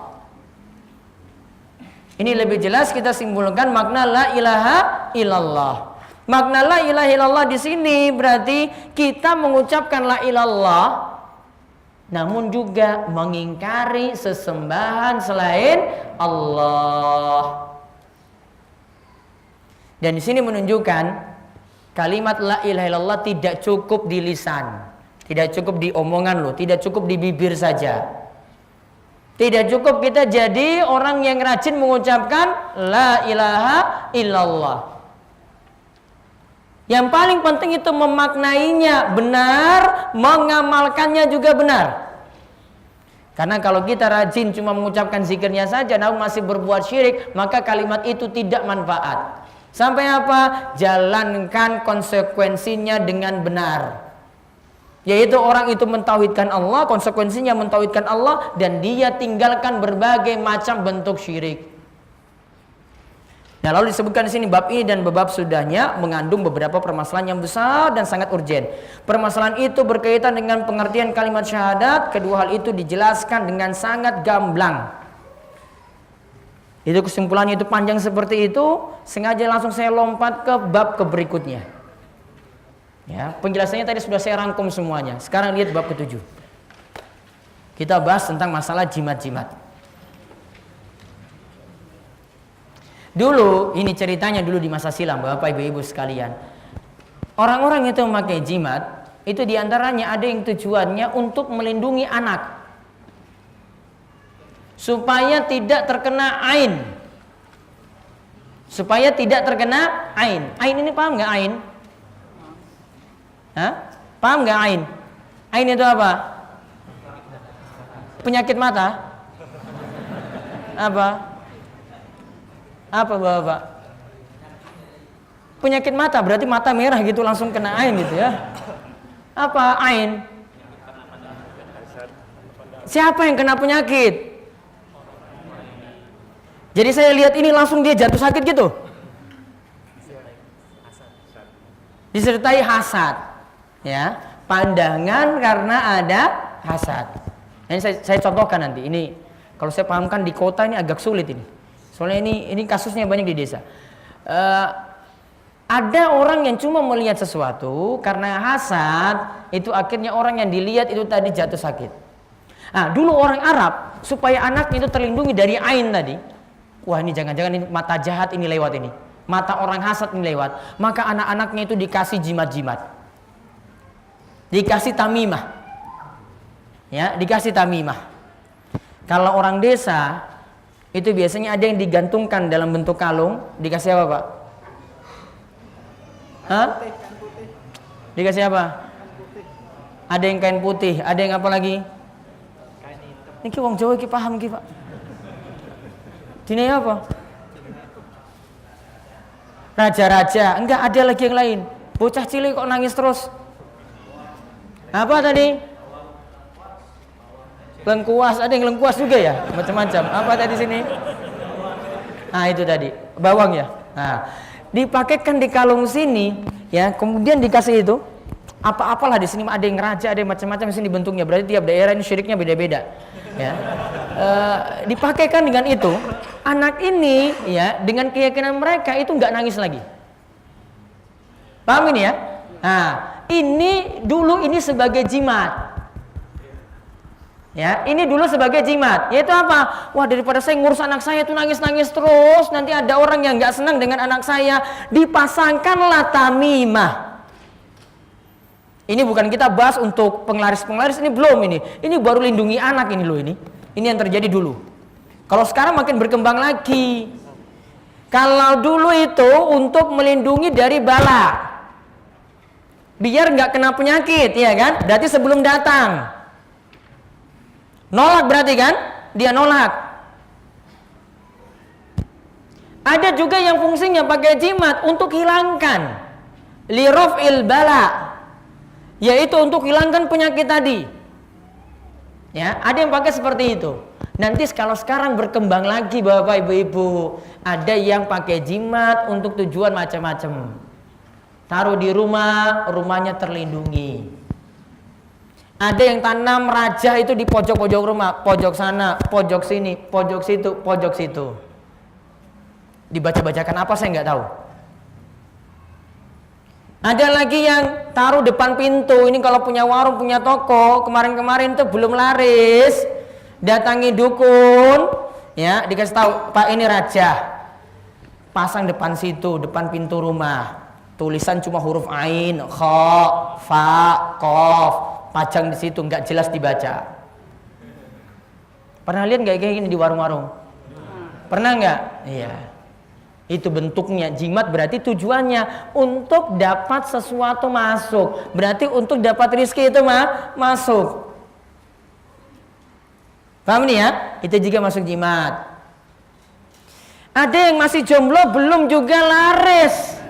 Ini lebih jelas kita simpulkan makna la ilaha illallah. Makna la ilaha illallah di sini berarti kita mengucapkan la ilallah namun juga mengingkari sesembahan selain Allah. Dan di sini menunjukkan kalimat la ilaha illallah tidak cukup di lisan, tidak cukup di omongan lo, tidak cukup di bibir saja. Tidak cukup kita jadi orang yang rajin mengucapkan la ilaha illallah. Yang paling penting itu memaknainya benar, mengamalkannya juga benar. Karena kalau kita rajin cuma mengucapkan zikirnya saja namun masih berbuat syirik, maka kalimat itu tidak manfaat. Sampai apa? Jalankan konsekuensinya dengan benar. Yaitu orang itu mentauhidkan Allah, konsekuensinya mentauhidkan Allah dan dia tinggalkan berbagai macam bentuk syirik. Nah, lalu disebutkan di sini bab ini dan bab sudahnya mengandung beberapa permasalahan yang besar dan sangat urgen. Permasalahan itu berkaitan dengan pengertian kalimat syahadat. Kedua hal itu dijelaskan dengan sangat gamblang. Itu kesimpulannya itu panjang seperti itu. Sengaja langsung saya lompat ke bab berikutnya. Ya, penjelasannya tadi sudah saya rangkum semuanya. Sekarang lihat bab ke-7. Kita bahas tentang masalah jimat-jimat. Dulu, ini ceritanya dulu di masa silam, Bapak Ibu-Ibu sekalian. Orang-orang itu memakai jimat, itu diantaranya ada yang tujuannya untuk melindungi anak. Supaya tidak terkena ain. Supaya tidak terkena ain. Ain ini paham nggak ain? Hah? Paham nggak ain? Ain itu apa? Penyakit mata? Apa? Apa Bapak? Penyakit mata, berarti mata merah gitu langsung kena ain gitu ya. Apa ain? Siapa yang kena penyakit? Jadi saya lihat ini langsung dia jatuh sakit gitu. Disertai hasad. Ya, pandangan karena ada hasad. Ini saya contohkan nanti. Ini kalau saya pahamkan di kota ini agak sulit ini. Soalnya ini kasusnya banyak di desa. Ada orang yang cuma melihat sesuatu karena hasad, itu akhirnya orang yang dilihat itu tadi jatuh sakit. Nah, dulu orang Arab supaya anaknya itu terlindungi dari ain tadi. Wah, ini jangan-jangan ini mata jahat ini lewat ini. Mata orang hasad ini lewat. Maka anak-anaknya itu dikasih jimat-jimat. Dikasih tamimah. Ya, dikasih tamimah. Kalau orang desa itu biasanya ada yang digantungkan dalam bentuk kalung, dikasih apa Pak? Hah? Dikasih apa? Ada yang kain putih, ada yang apa lagi? Ini wong Jawa ki paham ki Pak. Dini apa? Raja-raja, enggak ada lagi yang lain. Bocah cilik kok nangis terus? Apa tadi? Lengkuas, ada yang lengkuas juga ya, macam-macam. Apa tadi sini? Nah itu tadi bawang ya. Nah dipakaikan di kalung sini, ya kemudian dikasih itu. Apa-apalah di sini ada yang raja, ada yang macam-macam di sini bentuknya. Berarti tiap daerah ini syiriknya beda-beda. Ya, dipakaikan dengan itu, anak ini ya dengan keyakinan mereka itu nggak nangis lagi. Paham ini ya? Nah ini dulu ini sebagai jimat. Ya, ini dulu sebagai jimat. Yaitu apa? Wah, daripada saya ngurus anak saya tuh nangis-nangis terus, nanti ada orang yang nggak senang dengan anak saya, dipasangkanlah tamimah. Ini bukan kita bahas untuk penglaris-penglaris, ini belum ini. Ini baru lindungi anak ini loh ini. Ini yang terjadi dulu. Kalau sekarang makin berkembang lagi. Kalau dulu itu untuk melindungi dari bala. Biar nggak kena penyakit, ya kan? Berarti sebelum datang. Nolak berarti kan? Dia nolak. Ada juga yang fungsinya pakai jimat untuk hilangkan liraf'il bala, yaitu untuk hilangkan penyakit tadi. Ya, ada yang pakai seperti itu. Nanti kalau sekarang berkembang lagi Bapak Ibu-ibu, ada yang pakai jimat untuk tujuan macam-macam. Taruh di rumah, rumahnya terlindungi. Ada yang tanam raja itu di pojok-pojok rumah, pojok sana, pojok sini, pojok situ, pojok situ. Dibaca-bacakan apa saya nggak tahu. Ada lagi yang taruh depan pintu. Ini kalau punya warung, punya toko, kemarin-kemarin tuh belum laris, datangi dukun, ya dikasih tahu, Pak ini raja, pasang depan situ, depan pintu rumah. Tulisan cuma huruf ain, kha, fa, qaf, pajang di situ, nggak jelas dibaca. Pernah lihat nggak kayak gini di warung-warung? Pernah nggak? Iya. Itu bentuknya jimat, berarti tujuannya untuk dapat sesuatu masuk. Berarti untuk dapat rezeki itu masuk. Paham nih ya? Itu juga masuk jimat. Ada yang masih jomblo belum juga laris.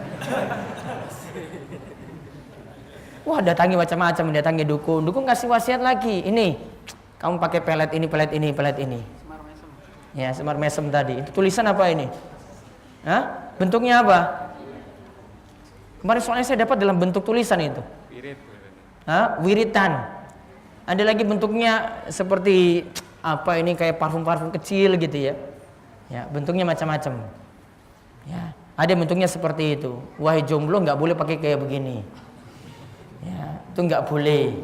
Wah, datangi macam-macam, datangi dukun. Dukun kasih wasiat lagi. Ini, kamu pakai pelet ini, pelet ini, pelet ini. Semar mesem. Ya, semar mesem tadi. Itu tulisan apa ini? Hah? Bentuknya apa? Kemarin soalnya saya dapat dalam bentuk tulisan itu. Wirid. Hah? Wiritan. Ada lagi bentuknya seperti apa ini, kayak parfum-parfum kecil gitu ya. Ya, bentuknya macam-macam. Ya, ada bentuknya seperti itu. Wahai jomblo nggak boleh pakai kayak begini. Ya, itu nggak boleh.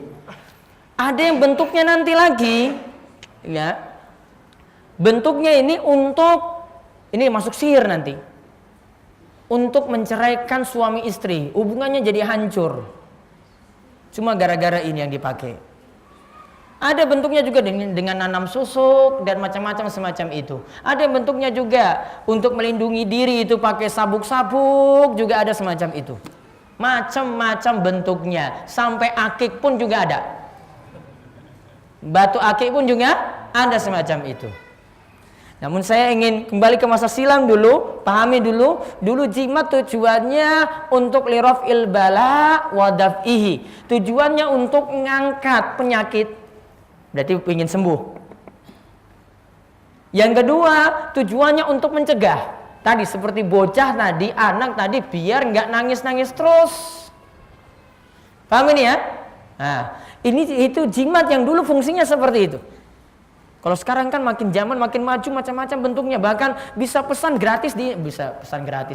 Ada yang bentuknya nanti lagi, ya. Bentuknya ini untuk ini masuk sihir nanti. Untuk menceraikan suami istri, hubungannya jadi hancur. Cuma gara-gara ini yang dipakai. Ada bentuknya juga dengan nanam susuk dan macam-macam semacam itu. Ada bentuknya juga untuk melindungi diri, itu pakai sabuk-sabuk, juga ada semacam itu. Macam-macam bentuknya, sampai akik pun juga ada. Batu akik pun juga ada semacam itu. Namun saya ingin kembali ke masa silam dulu, pahami dulu jimat tujuannya untuk liraf'il bala wa daf'ihi. Tujuannya untuk mengangkat penyakit, berarti ingin sembuh. Yang kedua, tujuannya untuk mencegah. Tadi seperti bocah tadi, anak tadi, biar nggak nangis-nangis terus. Paham ini ya? Nah, itu jimat yang dulu fungsinya seperti itu. Kalau sekarang kan makin zaman makin maju, macam-macam bentuknya. Bahkan bisa pesan gratis,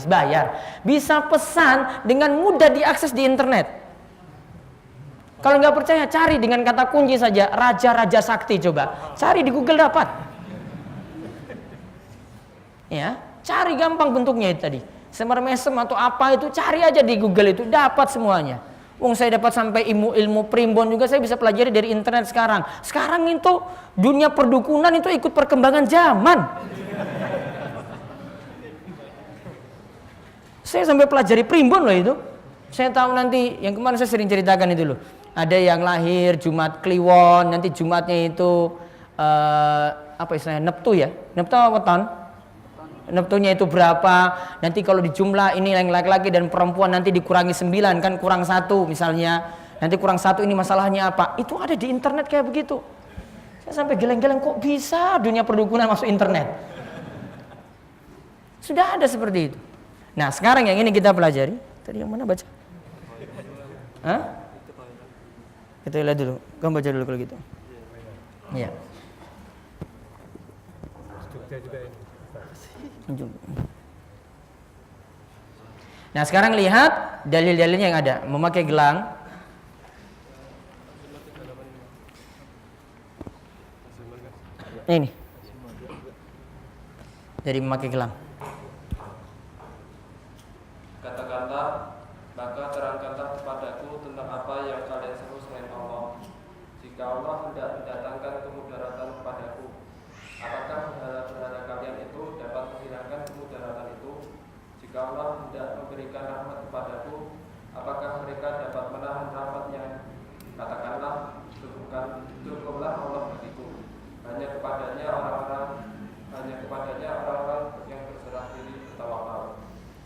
bayar. Bisa pesan dengan mudah diakses di internet. Kalau nggak percaya, cari dengan kata kunci saja, raja-raja sakti, coba cari di Google dapat. Ya, cari gampang bentuknya itu tadi. Semar mesem atau apa itu, cari aja di Google itu, dapat semuanya. Wong saya dapat sampai ilmu primbon juga saya bisa pelajari dari internet sekarang. Sekarang itu dunia perdukunan itu ikut perkembangan zaman. Saya sampai pelajari primbon loh itu. Saya tahu nanti yang kemarin saya sering ceritakan itu loh. Ada yang lahir Jumat Kliwon, nanti Jumatnya itu apa istilahnya, Neptu ya? Neptu apa weton? Neptunya itu berapa, nanti kalau dijumlah ini yang laki-laki dan perempuan nanti dikurangi 9, kan kurang 1 misalnya, nanti kurang 1 ini masalahnya apa, itu ada di internet kayak begitu. Saya sampai geleng-geleng, kok bisa dunia perdukunan masuk internet. Sudah ada seperti itu. Nah sekarang yang ini kita pelajari. Tadi yang mana baca? Hah? Kita lihat dulu, kamu baca dulu kalau gitu. Iya. Nah sekarang lihat dalil-dalilnya yang ada. Memakai gelang. Ini. Jadi memakai gelang. Kata-kata, maka terangkanlah kepadaku tentang apa yang kalian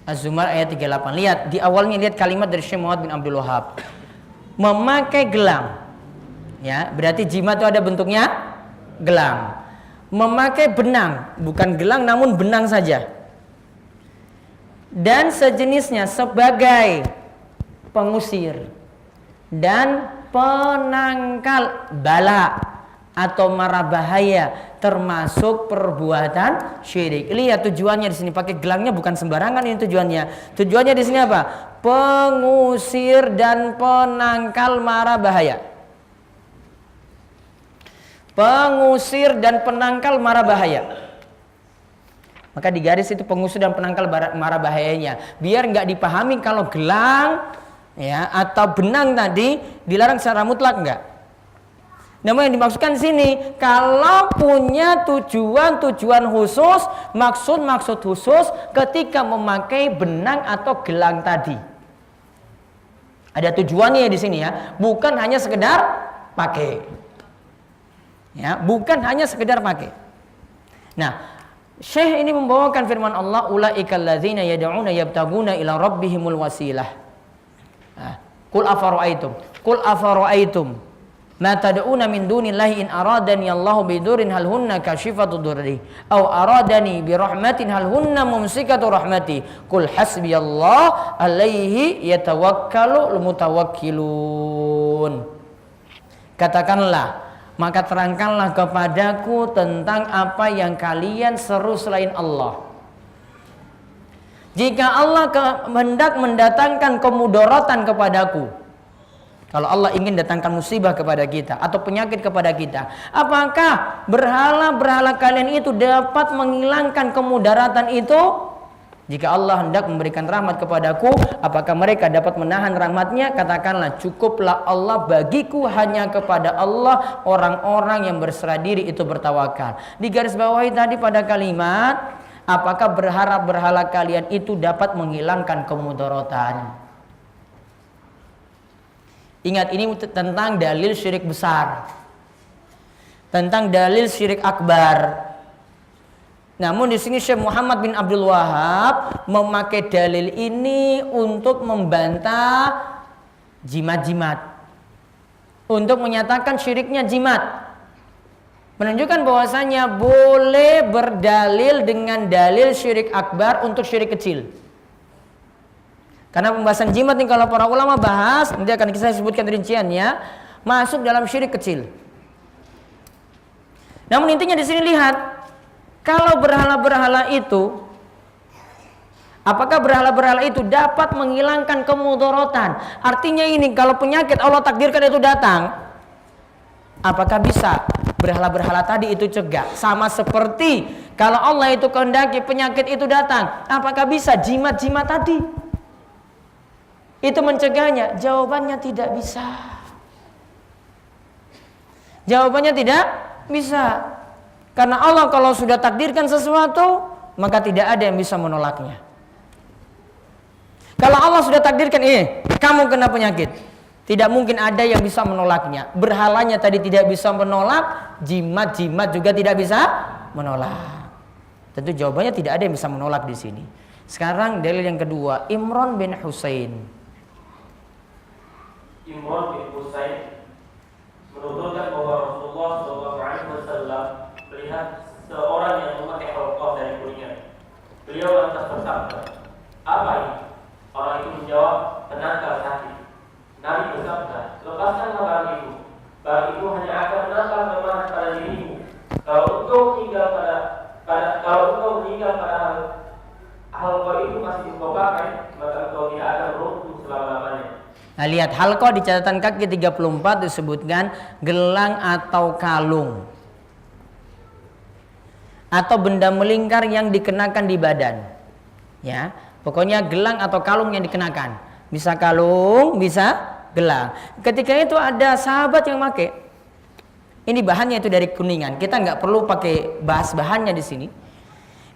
Az-Zumar ayat 38. Lihat di awalnya, lihat kalimat dari Syekh Muhammad bin Abdul Wahab. Memakai gelang. Ya, berarti jimat itu ada bentuknya gelang. Memakai benang, bukan gelang namun benang saja. Dan sejenisnya sebagai pengusir dan penangkal bala atau mara bahaya, termasuk perbuatan syirik. Lihat tujuannya di sini, pakai gelangnya bukan sembarangan ini tujuannya. Tujuannya di sini apa? Pengusir dan penangkal mara bahaya. Pengusir dan penangkal mara bahaya. Maka di garis itu pengusir dan penangkal mara bahayanya, biar nggak dipahami kalau gelang ya atau benang tadi dilarang secara mutlak, enggak. Namun yang dimaksudkan di sini kalau punya tujuan khusus, maksud khusus ketika memakai benang atau gelang tadi. Ada tujuannya di sini ya, bukan hanya sekedar pakai. Ya, bukan hanya sekedar pakai. Nah, Syekh ini membawakan firman Allah, ulaikal ladzina yad'una yabtaguna ila rabbihimul wasilah. Qul afara'aitum ma tad'una min dunillahi in aradani Allahu bidurrin hal hunna kashifatu durri aw aradani bi rahmatin hal hunna mumsikatu rahmati qul hasbiyallah alaihi yatawakkalul mutawakkilun. Katakanlah, maka terangkanlah kepadaku tentang apa yang kalian seru selain Allah. Jika Allah hendak mendatangkan kemudaratan kepadaku, kalau Allah ingin datangkan musibah kepada kita atau penyakit kepada kita, apakah berhala-berhala kalian itu dapat menghilangkan kemudaratan itu? Jika Allah hendak memberikan rahmat kepadaku, apakah mereka dapat menahan rahmatnya? Katakanlah, cukuplah Allah bagiku, hanya kepada Allah orang-orang yang berserah diri itu bertawakal. Di garis bawahi tadi pada kalimat, apakah berhala kalian itu dapat menghilangkan kemudaratan? Ingat, ini tentang dalil syirik besar, tentang dalil syirik akbar. Namun di sini Syekh Muhammad bin Abdul Wahab memakai dalil ini untuk membantah jimat-jimat, untuk menyatakan syiriknya jimat, menunjukkan bahwasanya boleh berdalil dengan dalil syirik akbar untuk syirik kecil. Karena pembahasan jimat nih kalau para ulama bahas, nanti akan saya sebutkan rinciannya, masuk dalam syirik kecil. Namun intinya di sini lihat, kalau berhala-berhala itu, apakah berhala-berhala itu dapat menghilangkan kemudaratan? Artinya ini, kalau penyakit Allah takdirkan itu datang, apakah bisa berhala-berhala tadi itu cegah? Sama seperti kalau Allah itu kehendaki penyakit itu datang, apakah bisa jimat-jimat tadi itu mencegahnya? Jawabannya tidak bisa. Jawabannya tidak bisa. Karena Allah kalau sudah takdirkan sesuatu, maka tidak ada yang bisa menolaknya. Kalau Allah sudah takdirkan, kamu kena penyakit, tidak mungkin ada yang bisa menolaknya. Berhalanya tadi tidak bisa menolak, jimat-jimat juga tidak bisa menolak. Tentu jawabannya tidak ada yang bisa menolak di sini. Sekarang dalil yang kedua, Imran bin Husain. Imran bin Husain menuturkan bahwa Rasulullah SAW melihat seorang yang memakai halqah dari kuningan. Beliau lantas bersabda, "Apa ini?" Orang itu menjawab, "Penangkal sakit." Nabi bersabda, "Lepaskanlah barang itu. Barang itu hanya akan menangkal kelemahan pada dirimu. Kalau engkau meninggal pada halqah itu masih engkau pakai, maka engkau tidak akan runtuh selama-lamanya." Nah, lihat halqah di catatan kaki 34 disebutkan gelang atau kalung atau benda melingkar yang dikenakan di badan. Ya, pokoknya gelang atau kalung yang dikenakan. Bisa kalung, bisa gelang. Ketika itu ada sahabat yang pakai. Ini bahannya itu dari kuningan. Kita nggak perlu pakai bahas bahannya di sini.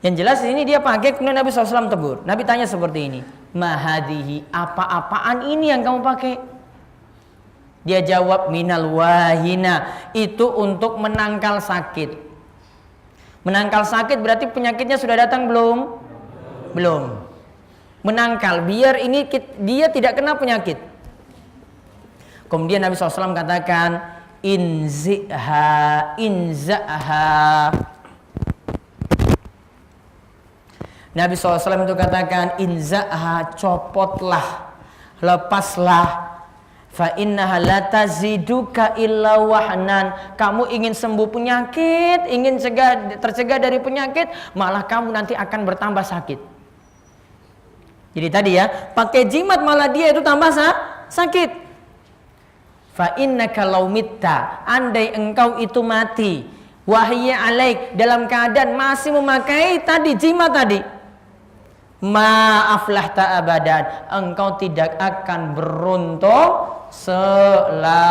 Yang jelas di sini dia pakai, kemudian Nabi SAW tegur. Nabi tanya seperti ini, "Mahadihi, apa-apaan ini yang kamu pakai?" Dia jawab, "Minal wahina." Itu untuk menangkal sakit. Menangkal sakit berarti penyakitnya sudah datang belum? Belum. menangkal biar dia tidak kena penyakit. Kemudian Nabi SAW katakan inza'ha. Nabi SAW itu katakan inza'ha, copotlah, lepaslah. Fa innaha la taziduka illa wahnan. Kamu ingin sembuh penyakit, ingin tercegah dari penyakit, malah kamu nanti akan bertambah sakit. Jadi tadi ya, pakai jimat malah dia itu tambah sakit. Fa innaka law mitta, andai engkau itu mati, wahya alaik, dalam keadaan masih memakai tadi jimat tadi, ma aflahta abadan, engkau tidak akan beruntung selamanya.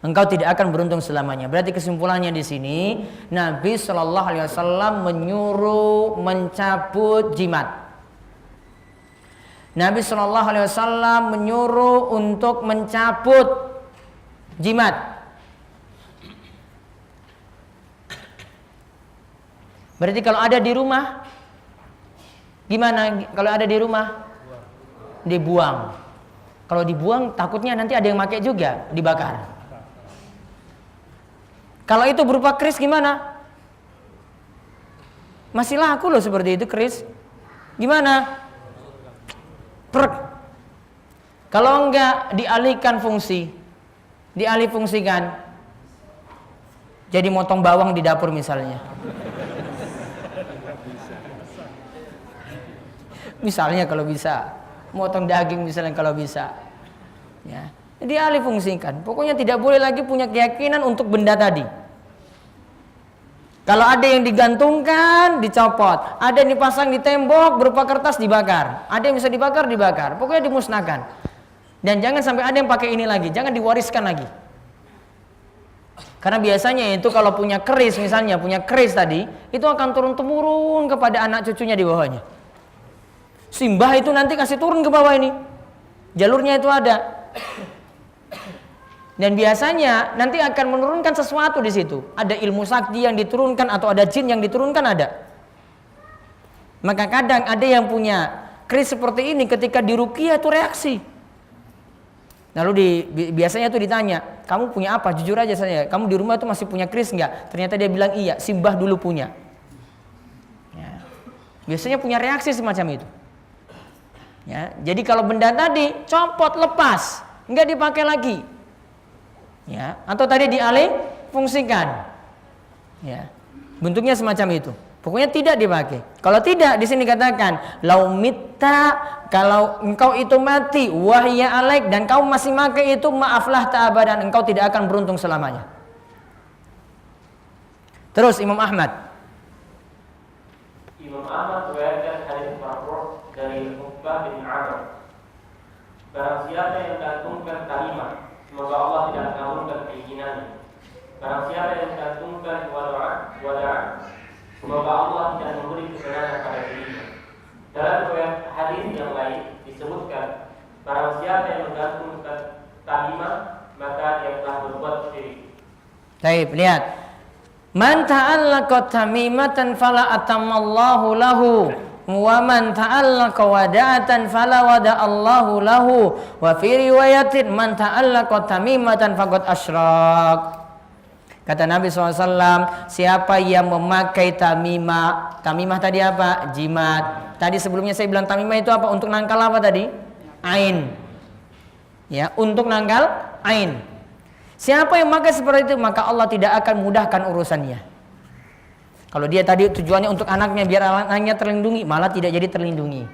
Engkau tidak akan beruntung selamanya. Berarti kesimpulannya di sini Nabi Shallallahu Alaihi Wasallam menyuruh mencabut jimat. Nabi Shallallahu Alaihi Wasallam menyuruh untuk mencabut jimat. Berarti kalau ada di rumah, gimana? Kalau ada di rumah, dibuang. Kalau dibuang, takutnya nanti ada yang pakai juga, dibakar. Kalau itu berupa keris gimana? Masih laku loh seperti itu keris. Gimana? Kalau enggak dialihkan fungsi, dialih-fungsikan, jadi motong bawang di dapur misalnya. Misalnya kalau bisa, motong daging misalnya kalau bisa, ya, dialih-fungsikan. Pokoknya tidak boleh lagi punya keyakinan untuk benda tadi. Kalau ada yang digantungkan, dicopot. Ada yang dipasang di tembok berupa kertas, dibakar. Ada yang bisa dibakar, dibakar. Pokoknya dimusnahkan. Dan jangan sampai ada yang pakai ini lagi. Jangan diwariskan lagi. Karena biasanya itu kalau punya keris misalnya, punya keris tadi, itu akan turun-temurun kepada anak cucunya di bawahnya. Simbah itu nanti kasih turun ke bawah ini. Jalurnya itu ada. Dan biasanya nanti akan menurunkan sesuatu di situ. Ada ilmu sakti yang diturunkan atau ada jin yang diturunkan ada. Maka kadang ada yang punya keris seperti ini ketika diruqyah itu reaksi. Lalu biasanya itu ditanya, kamu punya apa? Jujur aja saya, kamu di rumah itu masih punya keris enggak? Ternyata dia bilang iya, simbah dulu punya. Ya. Biasanya punya reaksi semacam itu. Ya. Jadi kalau benda tadi copot, lepas, enggak dipakai lagi. Ya, atau tadi dialih fungsikan. Ya. Bentuknya semacam itu. Pokoknya tidak dipakai. Kalau tidak, di sini katakan lau mitta, kalau engkau itu mati, wahya alaik, dan kau masih pakai itu, maaflah ta'abadan, engkau tidak akan beruntung selamanya. Terus Imam Ahmad meriwayatkan hadis marfu' dari Uqbah bin Amr. Barang siapa yang menggantungkan kalimat, semoga Allah tidak mengabulkan keinginannya. Barang siapa yang menggantungkan wada'an, semoga Allah tidak memberi kesenangan pada dirinya. Dalam riwayat hadis yang lain disebutkan, barang siapa yang menggantungkan kalimat, maka dia telah berbuat syirik. Baik, lihat. Man ta'allaqa tamimatan fala atamallahu lahu, wa man ta'allaqa wada'atan fala wada'allahu lahu, wa fi riwayatin man ta'allaqa tamimatan faqad asyrak. Kata Nabi SAW, siapa yang memakai tamimah. Tamimah tadi apa? Jimat. Tadi sebelumnya saya bilang tamimah itu apa? Untuk nangkal apa tadi? Ain. Ya, untuk nangkal ain. Siapa yang memakai seperti itu, maka Allah tidak akan mudahkan urusannya. Kalau dia tadi tujuannya untuk anaknya, biar anaknya terlindungi, malah tidak jadi terlindungi.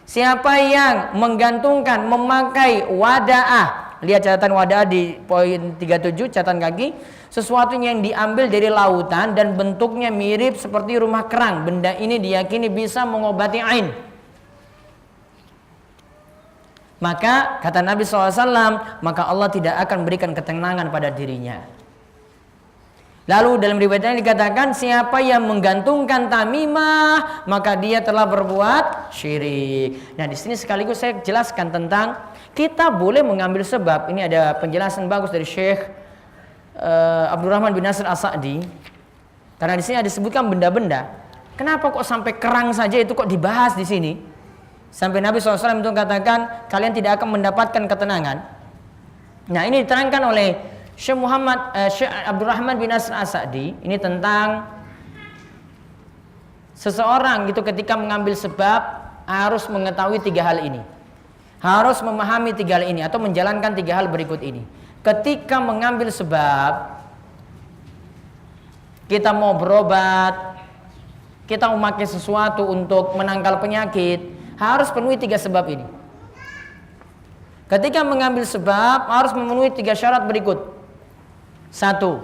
Siapa yang menggantungkan, memakai wada'ah, lihat catatan wada'ah di poin 37, catatan kaki, sesuatu yang diambil dari lautan dan bentuknya mirip seperti rumah kerang. Benda ini diyakini bisa mengobati ain. Maka kata Nabi SAW, maka Allah tidak akan berikan ketenangan pada dirinya. Lalu dalam riwayatnya dikatakan, siapa yang menggantungkan tamimah, maka dia telah berbuat syirik. Nah, di sini sekaligus saya jelaskan tentang kita boleh mengambil sebab. Ini ada penjelasan bagus dari Syekh Abdurrahman bin Nasir As-Sa'di. Karena di sini ada disebutkan benda-benda. Kenapa kok sampai kerang saja itu kok dibahas di sini? Sampai Nabi SAW itu katakan kalian tidak akan mendapatkan ketenangan. Nah, ini diterangkan oleh Syekh Abdurrahman bin Nasr As-Sa'di. Ini tentang seseorang gitu ketika mengambil sebab harus mengetahui 3 hal ini. Harus memahami 3 hal ini atau menjalankan 3 hal berikut ini. Ketika mengambil sebab, kita mau berobat, kita mau memakai sesuatu untuk menangkal penyakit, harus penuhi 3 sebab ini. Ketika mengambil sebab harus memenuhi 3 syarat berikut. 1.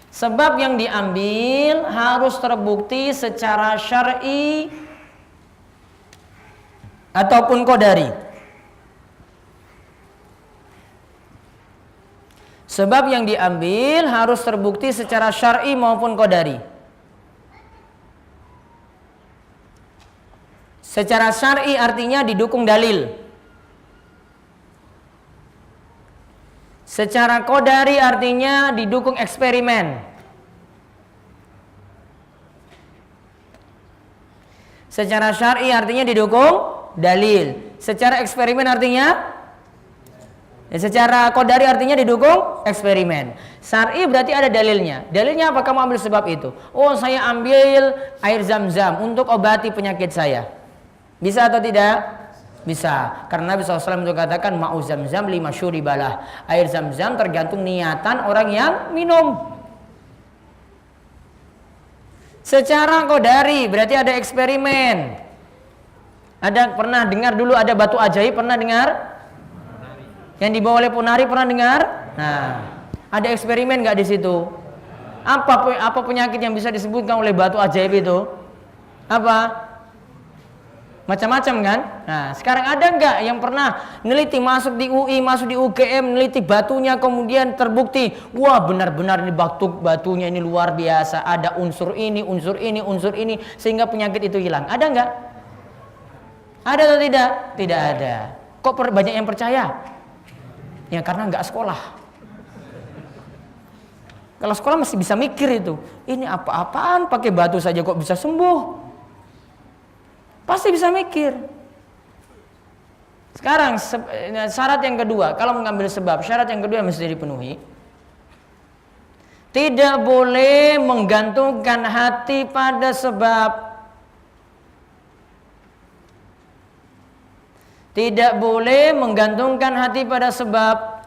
Sebab yang diambil harus terbukti secara syar'i ataupun qadari. Sebab yang diambil harus terbukti secara syar'i maupun qadari. Secara syar'i artinya didukung dalil. Secara qadari artinya didukung eksperimen. Secara syar'i artinya didukung dalil. Secara eksperimen artinya secara qadari artinya didukung eksperimen. Syar'i berarti ada dalilnya. Dalilnya apa kamu ambil sebab itu? Oh, saya ambil air Zam-Zam untuk obati penyakit saya. Bisa atau tidak? Bisa. Karena Nabi SAW itu katakan ma'u Zam-Zam lima syuribalah. Air Zam-Zam tergantung niatan orang yang minum. Secara qadari berarti ada eksperimen. Ada pernah dengar dulu ada batu ajaib, pernah dengar? Yang dibawa oleh Ponari pernah dengar? Nah, ada eksperimen nggak di situ? Apa penyakit yang bisa disebutkan oleh batu ajaib itu? Apa? Macam-macam kan? Nah, sekarang ada nggak yang pernah neliti masuk di UI, masuk di UGM, neliti batunya kemudian terbukti, wah benar-benar ini batunya ini luar biasa, ada unsur ini, sehingga penyakit itu hilang. Ada nggak? Ada atau tidak? Tidak ada. Kok banyak yang percaya? Ya karena nggak sekolah. Kalau sekolah masih bisa mikir itu. Ini apa-apaan pakai batu saja kok bisa sembuh. Pasti bisa mikir. Sekarang syarat yang kedua, kalau mengambil sebab, syarat yang kedua yang mesti dipenuhi. Tidak boleh menggantungkan hati pada sebab. Tidak boleh menggantungkan hati pada sebab.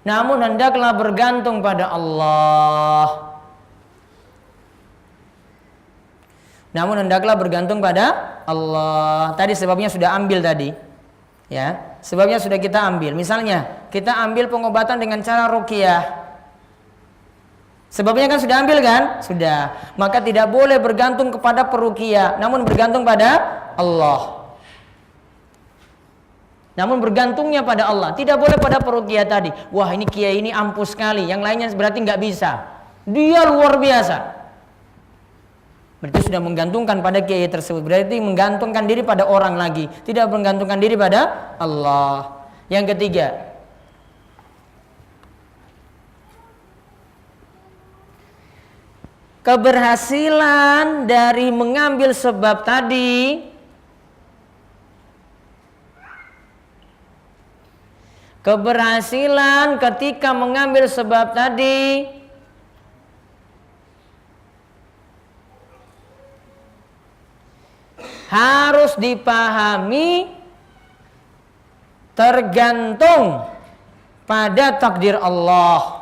Namun hendaklah bergantung pada Allah. Namun hendaklah bergantung pada Allah. Tadi sebabnya sudah ambil tadi. Ya, sebabnya sudah kita ambil. Misalnya, kita ambil pengobatan dengan cara ruqyah. Sebabnya kan sudah ambil kan? Sudah. Maka tidak boleh bergantung kepada peruqyah, namun bergantung pada Allah. Namun bergantungnya pada Allah. Tidak boleh pada peruqyah tadi. Wah, ini kiai ini ampuh sekali. Yang lainnya berarti nggak bisa. Dia luar biasa. Berarti sudah menggantungkan pada kiai tersebut. Berarti menggantungkan diri pada orang lagi. Tidak menggantungkan diri pada Allah. Yang ketiga, keberhasilan dari mengambil sebab tadi keberhasilan ketika mengambil sebab tadi harus dipahami tergantung pada takdir Allah.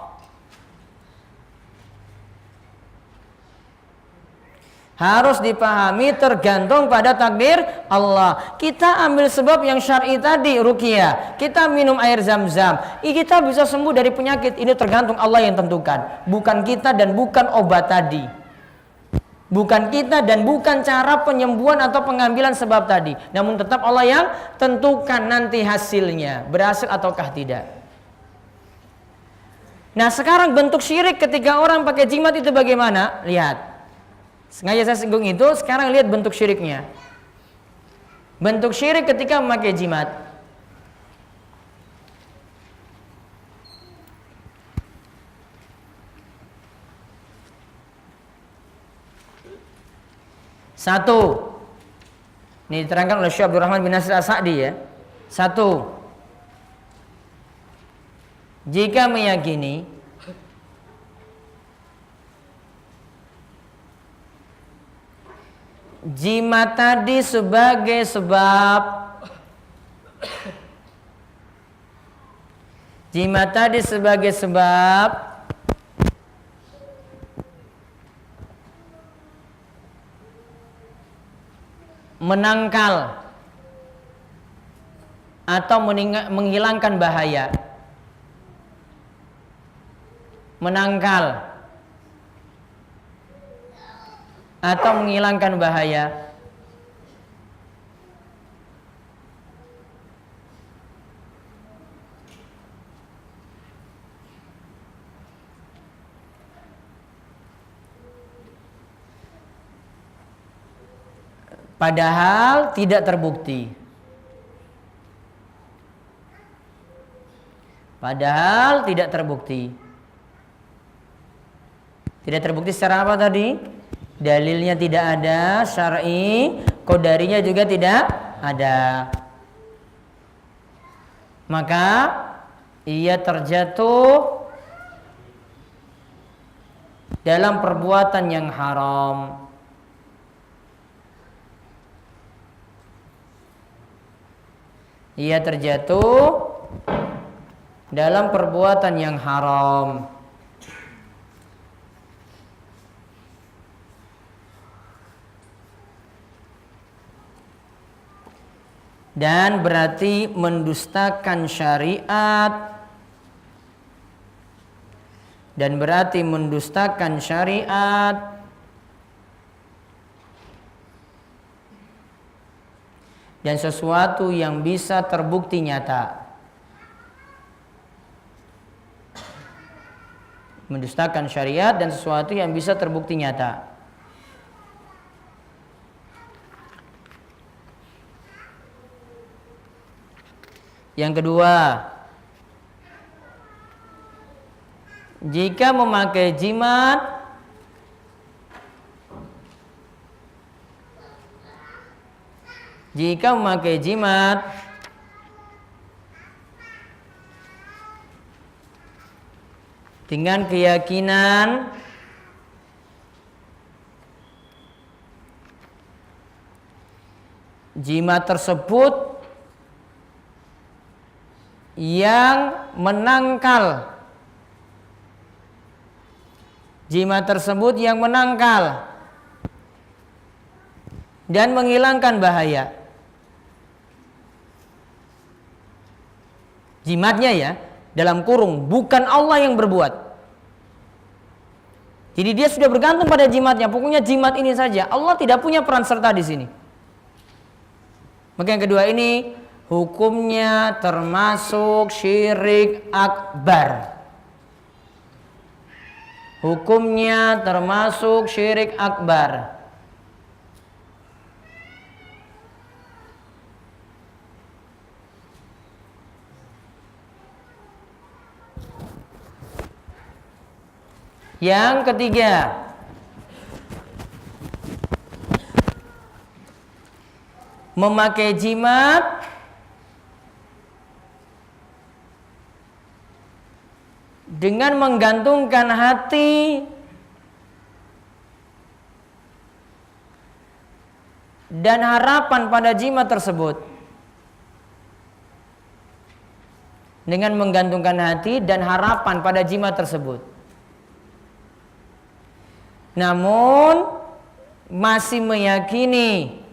Harus dipahami tergantung pada takdir Allah. Kita ambil sebab yang syar'i tadi, ruqyah. Kita minum air Zam-Zam. Kita bisa sembuh dari penyakit. Ini tergantung Allah yang tentukan. Bukan kita dan bukan obat tadi. Bukan kita dan bukan cara penyembuhan atau pengambilan sebab tadi. Namun tetap Allah yang tentukan nanti hasilnya. Berhasil ataukah tidak. Nah, sekarang bentuk syirik ketika orang pakai jimat itu bagaimana? Lihat. Sengaja saya singgung itu, sekarang lihat bentuk syiriknya. Bentuk syirik ketika memakai jimat. Satu, ini diterangkan oleh Syekh Abdurrahman bin Nasir As-Sa'di ya. Satu, jika meyakini jimat tadi sebagai sebab, jimat tadi sebagai sebab menangkal atau menghilangkan bahaya, menangkal atau menghilangkan bahaya, padahal tidak terbukti. Padahal tidak terbukti. Tidak terbukti secara apa tadi? Dalilnya tidak ada, syar'i, qadarinya juga tidak ada. Maka ia terjatuh dalam perbuatan yang haram. Ia terjatuh dalam perbuatan yang haram. Dan berarti mendustakan syariat. Dan berarti mendustakan syariat. Dan sesuatu yang bisa terbukti nyata. Mendustakan syariat dan sesuatu yang bisa terbukti nyata. Yang kedua, jika memakai jimat dengan keyakinan jimat tersebut yang menangkal, jimat tersebut yang menangkal dan menghilangkan bahaya. Jimatnya ya, dalam kurung, bukan Allah yang berbuat. Jadi dia sudah bergantung pada jimatnya. Pokoknya jimat ini saja. Allah tidak punya peran serta di sini. Maka yang kedua ini hukumnya termasuk syirik akbar. Hukumnya termasuk syirik akbar. Yang ketiga, memakai jimat dengan menggantungkan hati dan harapan pada jimat tersebut. Dengan menggantungkan hati dan harapan pada jimat tersebut. Namun masih meyakini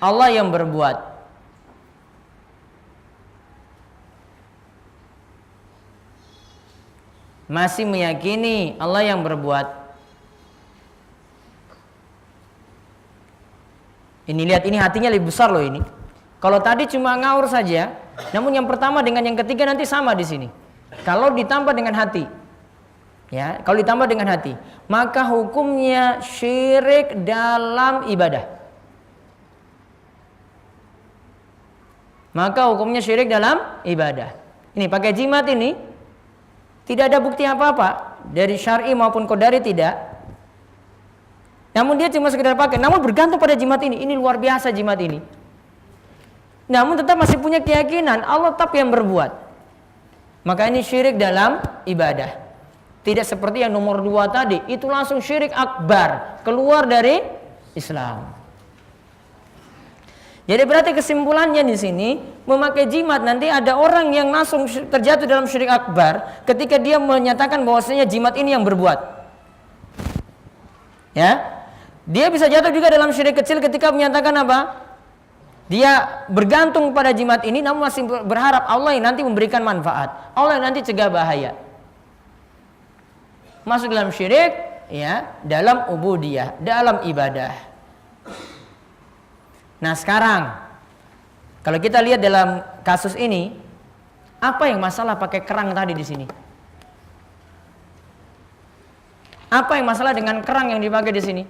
Allah yang berbuat. Masih meyakini Allah yang berbuat. Ini lihat, ini hatinya lebih besar loh ini. Kalau tadi cuma ngaur saja, namun yang pertama dengan yang ketiga nanti sama di sini. Kalau ditambah dengan hati, ya, kalau ditambah dengan hati, maka hukumnya syirik dalam ibadah. Maka hukumnya syirik dalam ibadah. Ini pakai jimat ini tidak ada bukti apa-apa. dari syar'i maupun qadari tidak. Namun dia cuma sekedar pakai, namun bergantung pada jimat ini. Ini luar biasa jimat ini. Namun tetap masih punya keyakinan Allah tetap yang berbuat. Maka ini syirik dalam ibadah. Tidak seperti yang nomor 2 tadi, itu langsung syirik akbar, keluar dari Islam. Jadi berarti kesimpulannya di sini, memakai jimat nanti ada orang yang langsung terjatuh dalam syirik akbar ketika dia menyatakan bahwasanya jimat ini yang berbuat. Ya. Dia bisa jatuh juga dalam syirik kecil ketika menyatakan apa? Dia bergantung pada jimat ini namun masih berharap Allah yang nanti memberikan manfaat, Allah yang nanti cegah bahaya. Masuk dalam syirik, ya, dalam ubudiyah, dalam ibadah. Nah sekarang, kalau kita lihat dalam kasus ini, apa yang masalah pakai kerang tadi di sini? Apa yang masalah dengan kerang yang dipakai di sini?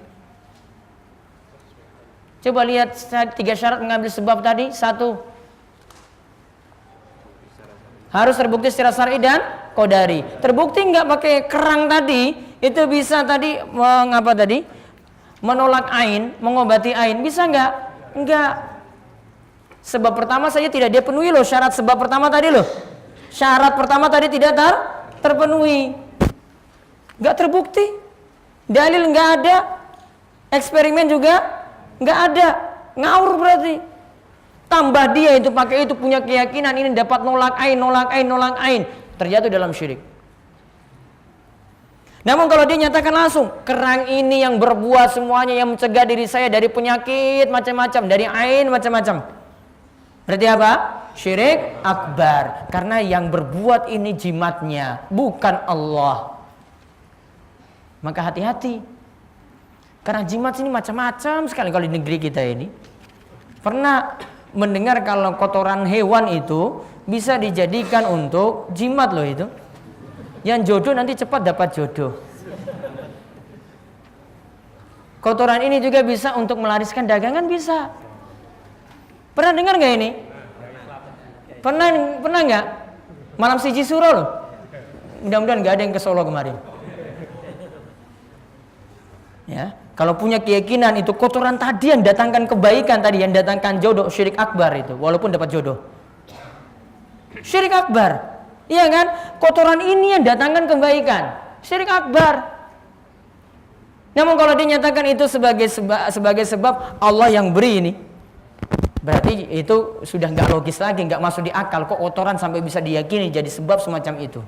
Coba lihat 3 syarat mengambil sebab tadi. 1, harus terbukti secara syar'i dan qadari. Terbukti nggak pakai kerang tadi itu bisa tadi mengapa tadi? Menolak ain, mengobati ain, bisa nggak? Enggak. Sebab pertama saja tidak dia penuhi loh, syarat sebab pertama tadi loh. Syarat pertama tadi tidak terpenuhi. Nggak terbukti. Dalil nggak ada. Eksperimen juga nggak ada. Ngawur berarti. Tambah dia itu pakai itu punya keyakinan ini dapat nolak ain, terjatuh dalam syirik. Namun kalau dia nyatakan langsung, kerang ini yang berbuat semuanya, yang mencegah diri saya dari penyakit macam-macam, dari ain macam-macam. Berarti apa? Syirik akbar. Karena yang berbuat ini jimatnya, bukan Allah. Maka hati-hati. Karena jimat ini macam-macam sekali kalau di negeri kita ini. Pernah mendengar kalau kotoran hewan itu bisa dijadikan untuk jimat loh itu. Yang jodoh nanti cepat dapat jodoh. Kotoran ini juga bisa untuk melariskan dagangan bisa. Pernah dengar nggak ini? Pernah nggak? Malam siji suro loh. Mudah-mudahan nggak ada yang ke Solo kemarin. Ya, kalau punya keyakinan itu kotoran tadi yang datangkan kebaikan tadi, yang datangkan jodoh, syirik akbar itu, walaupun dapat jodoh. Syirik akbar. Iya kan? Kotoran ini yang datangkan kebaikan. Syirik akbar. Namun kalau dinyatakan itu sebagai sebab Allah yang beri ini, berarti itu sudah nggak logis lagi, nggak masuk di akal. Kok kotoran sampai bisa diyakini jadi sebab semacam itu?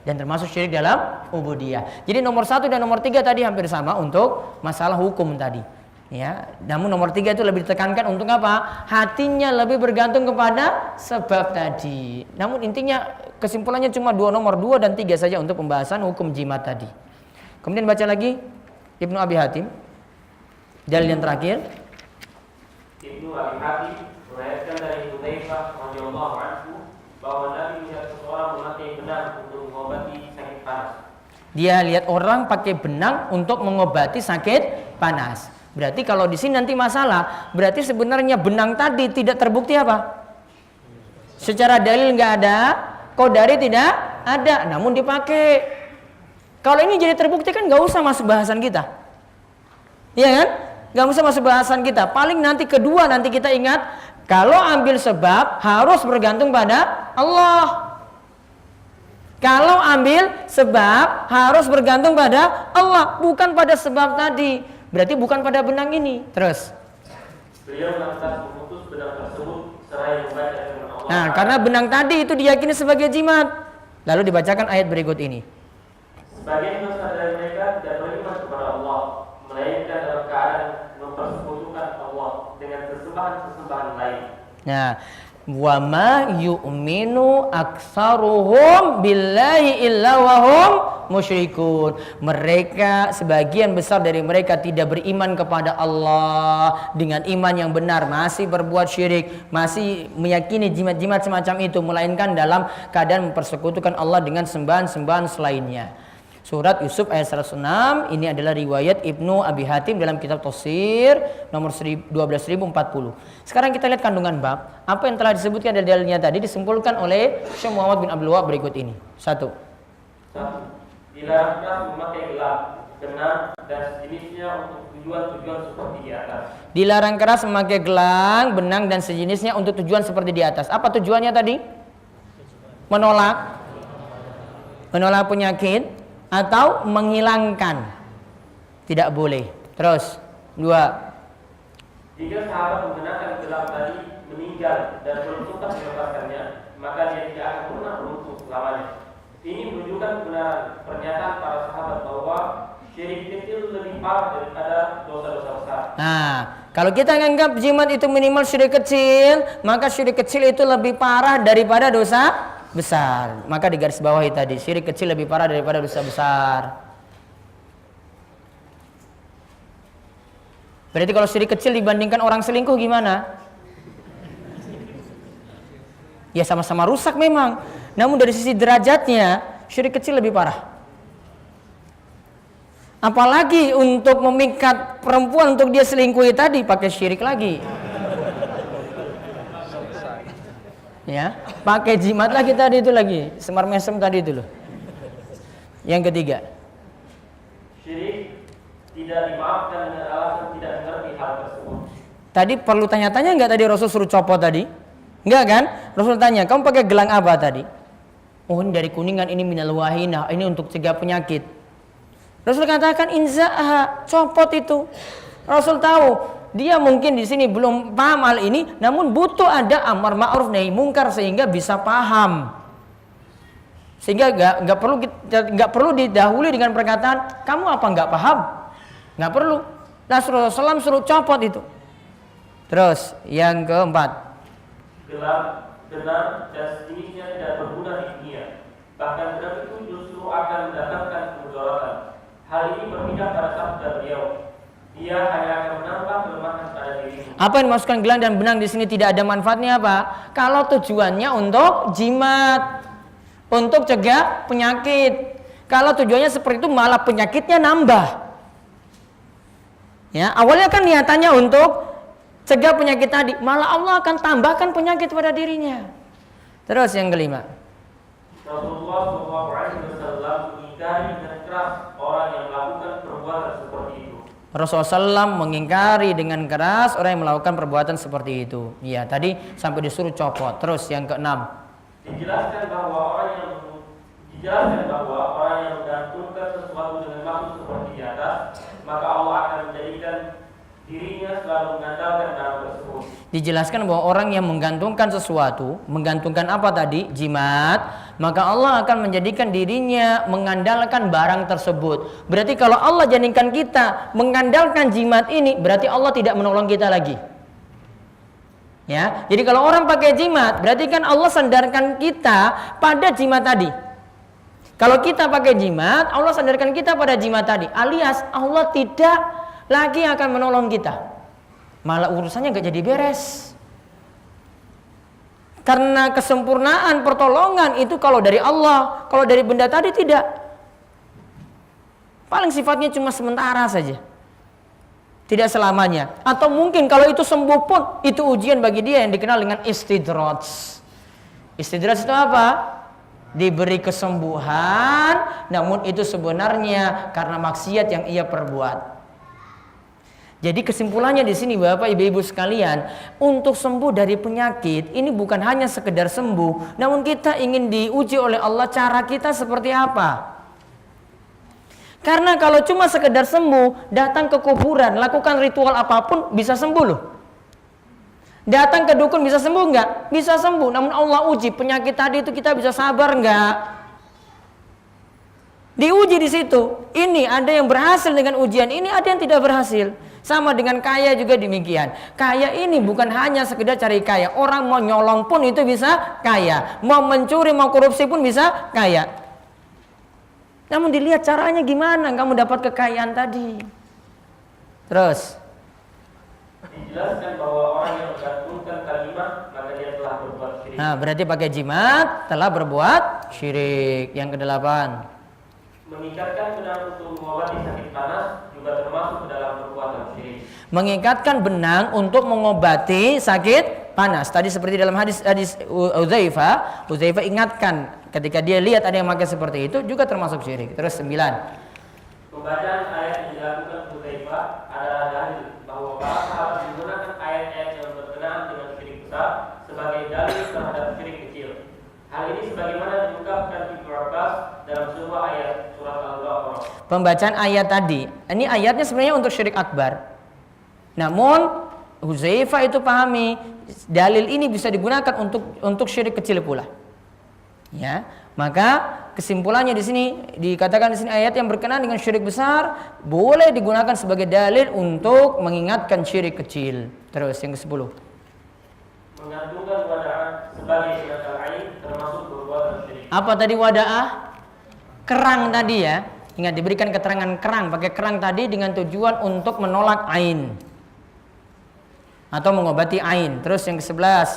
Dan termasuk syirik dalam ubudiyah. Jadi nomor 1 dan nomor 3 tadi hampir sama untuk masalah hukum tadi. Ya, namun nomor 3 itu lebih ditekankan untuk apa? Hatinya lebih bergantung kepada sebab tadi. Namun intinya kesimpulannya cuma nomor 2 dan 3 saja untuk pembahasan hukum jimat tadi. Kemudian baca lagi Ibnu Abi Hatim. Dalil yang terakhir. Ibnu Abi Hatim meriwayatkan dari Hudzaifah radhiyallahu anhu bahwa Nabi melihat seseorang memakai benang untuk mengobati sakit panas. Dia lihat orang pakai benang untuk mengobati sakit panas. Berarti kalau di sini nanti masalah, berarti sebenarnya benang tadi tidak terbukti apa? Secara dalil nggak ada, qadari tidak ada, namun dipakai. Kalau ini jadi terbukti kan nggak usah masuk bahasan kita, iya kan? Nggak usah masuk bahasan kita. Paling nanti kedua nanti kita ingat, kalau ambil sebab harus bergantung pada Allah. Kalau ambil sebab harus bergantung pada Allah, bukan pada sebab tadi. Berarti bukan pada benang ini. Terus. Beliau lantas memutus benang tersebut seraya membaca firman Allah. Nah, karena benang tadi itu diyakini sebagai jimat. Lalu dibacakan ayat berikut ini. Sebagian besar dari mereka tidak beriman kepada Allah, melainkan dalam keadaan mempersekutukan Allah dengan sesembahan-sesembahan lain. Nah, wa ma yu'minu aktsaruhum billahi illa wa hum musyrikun. Mereka, sebagian besar dari mereka tidak beriman kepada Allah dengan iman yang benar, masih berbuat syirik, masih meyakini jimat-jimat semacam itu, melainkan dalam keadaan mempersekutukan Allah dengan sembahan-sembahan selainnya. Surat Yusuf ayat 106, ini adalah riwayat Ibnu Abi Hatim dalam kitab Tafsir nomor 12.040. Sekarang kita lihat kandungan bab. Apa yang telah disebutkan dari dalilnya tadi disimpulkan oleh Syekh Muhammad bin Abdul Wahab berikut ini. 1. Di Dilarang keras memakai gelang, benang, dan sejenisnya untuk tujuan-tujuan seperti di atas. Dilarang keras memakai gelang, benang, dan sejenisnya untuk tujuan seperti di atas. Apa tujuannya tadi? Menolak penyakit atau menghilangkan. Tidak boleh. Terus 2. Jika sahabat menggunakan gelang tadi meninggal dan belum tuntas melepaskannya, maka dia tidak akan pernah beruntung selamanya. Ini menunjukkan kebenaran pernyataan para sahabat bahwa syirik kecil lebih parah daripada dosa-dosa besar. Nah, kalau kita menganggap jimat itu minimal syirik kecil, maka syirik kecil itu lebih parah daripada dosa besar. Maka di garis bawahi tadi, syirik kecil lebih parah daripada dosa besar. Berarti kalau syirik kecil dibandingkan orang selingkuh gimana? Ya sama-sama rusak memang. Namun dari sisi derajatnya, syirik kecil lebih parah. Apalagi untuk memikat perempuan untuk dia selingkuhi tadi, pakai syirik lagi. Ya, pakai jimat lagi tadi itu lagi, semar mesem tadi itu loh. Yang ketiga, syirik tidak dimaafkan dengan alasan tidak mengerti hal tersebut. tadi perlu tanya-tanya nggak tadi Rasul suruh copot tadi? Enggak kan? Rasul tanya, kamu pakai gelang apa tadi? Oh, ini dari kuningan, ini minal wahina, ini untuk cegah penyakit. Rasul katakan inzaha, copot itu. Rasul tahu dia mungkin di sini belum paham hal ini, namun butuh ada amar ma'ruf nahi mungkar sehingga bisa paham. Sehingga nggak perlu didahului dengan perkataan kamu apa nggak paham, nggak perlu. Rasulullah SAW suruh copot itu. Terus yang keempat, Gelang, benang, dan sejenisnya tidak berguna di dunia. Bahkan gelang itu justru akan mendatangkan kemudaratan. Hal ini berbeda pada sabda beliau. Dia hanya akan menambah kelemahan pada dirimu. apa yang dimaksudkan gelang dan benang di sini tidak ada manfaatnya apa? Kalau tujuannya untuk jimat, untuk cegah penyakit. Kalau tujuannya seperti itu malah penyakitnya nambah. Ya, awalnya kan niatannya untuk cegah penyakit tadi, malah Allah akan tambahkan penyakit pada dirinya. Terus yang kelima, Rasulullah SAW mengingkari dengan keras orang yang melakukan perbuatan seperti itu. Rasulullah SAW mengingkari dengan keras orang yang melakukan perbuatan seperti itu. Ya, tadi sampai disuruh copot. Terus yang keenam, Dijelaskan bahwa orang yang menggantungkan sesuatu dengan maksud seperti di atas, maka Allah akan menjadikan dirinya selalu mengandalkan dalam tersebut. dijelaskan bahwa orang yang menggantungkan sesuatu, menggantungkan apa tadi? Jimat, maka Allah akan menjadikan dirinya mengandalkan barang tersebut. Berarti kalau Allah jadikan kita mengandalkan jimat ini, berarti Allah tidak menolong kita lagi. Ya, jadi kalau orang pakai jimat, berarti kan Allah sandarkan kita pada jimat tadi. Kalau kita pakai jimat, Allah sandarkan kita pada jimat tadi, alias Allah tidak lagi akan menolong kita. Malah urusannya gak jadi beres. Karena kesempurnaan pertolongan itu kalau dari Allah, kalau dari benda tadi tidak. Paling sifatnya cuma sementara saja. Tidak selamanya. Atau mungkin kalau itu sembuh pun itu ujian bagi dia yang dikenal dengan istidraj. Istidraj itu apa? Diberi kesembuhan, namun itu sebenarnya karena maksiat yang ia perbuat. Jadi kesimpulannya di sini Bapak Ibu sekalian, untuk sembuh dari penyakit ini bukan hanya sekedar sembuh, namun kita ingin diuji oleh Allah cara kita seperti apa. Karena kalau cuma sekedar sembuh, datang ke kuburan, lakukan ritual apapun bisa sembuh loh. Datang ke dukun bisa sembuh enggak? Bisa sembuh, namun Allah uji penyakit tadi itu kita bisa sabar enggak? Diuji di situ. Ini ada yang berhasil dengan ujian ini, ada yang tidak berhasil. Sama dengan kaya juga demikian. Kaya ini bukan hanya sekedar cari kaya. Orang mau nyolong pun itu bisa kaya. Mau mencuri, mau korupsi pun bisa kaya. Namun dilihat caranya gimana kamu dapat kekayaan tadi. Terus Dijelaskan bahwa orang yang menggantungkan kalimat maka dia telah berbuat syirik. nah, berarti pakai jimat telah berbuat syirik. Yang kedelapan, Mengikatkan benang untuk mengobati sakit panas juga termasuk dalam perbuatan syirik. mengikatkan benang untuk mengobati sakit panas. Tadi seperti dalam hadis Udzaifah ingatkan ketika dia lihat ada yang pakai seperti itu juga termasuk syirik. Terus 9. Pembacaan ayat yang dilakukan Udzaifah adalah dalil bahwa para sahabat menggunakan ayat-ayat yang berkenaan dengan syirik besar sebagai dalil terhadap syirik kecil. Hal ini sebagaimana diungkapkan Ibnu Abbas dalam sebuah ayat surat Al-Baqarah. Pembacaan ayat tadi, ini ayatnya sebenarnya untuk syirik akbar. Namun Udzaifah itu pahami dalil ini bisa digunakan untuk syirik kecil pula. Ya, maka kesimpulannya di sini dikatakan di sini ayat yang berkenaan dengan syirik besar boleh digunakan sebagai dalil untuk mengingatkan syirik kecil. Terus yang ke-10. Menggantungkan wada'ah sebagai senjata ain termasuk perbuatan syirik. Apa tadi wada'ah? Kerang tadi ya. Ingat diberikan keterangan kerang, pakai kerang tadi dengan tujuan untuk menolak ain atau mengobati ain. Terus yang ke-11.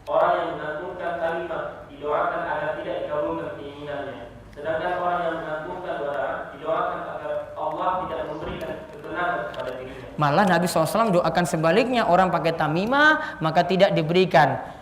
Orang yang menggantungkan kalimat didoakan agar tidak dikabulkan keinginannya. Sedangkan orang yang menggantungkan wada'ah didoakan agar Allah tidak memberikan ketenangan kepada dirinya. Malah Nabi SAW doakan sebaliknya, orang pakai tamimah maka tidak diberikan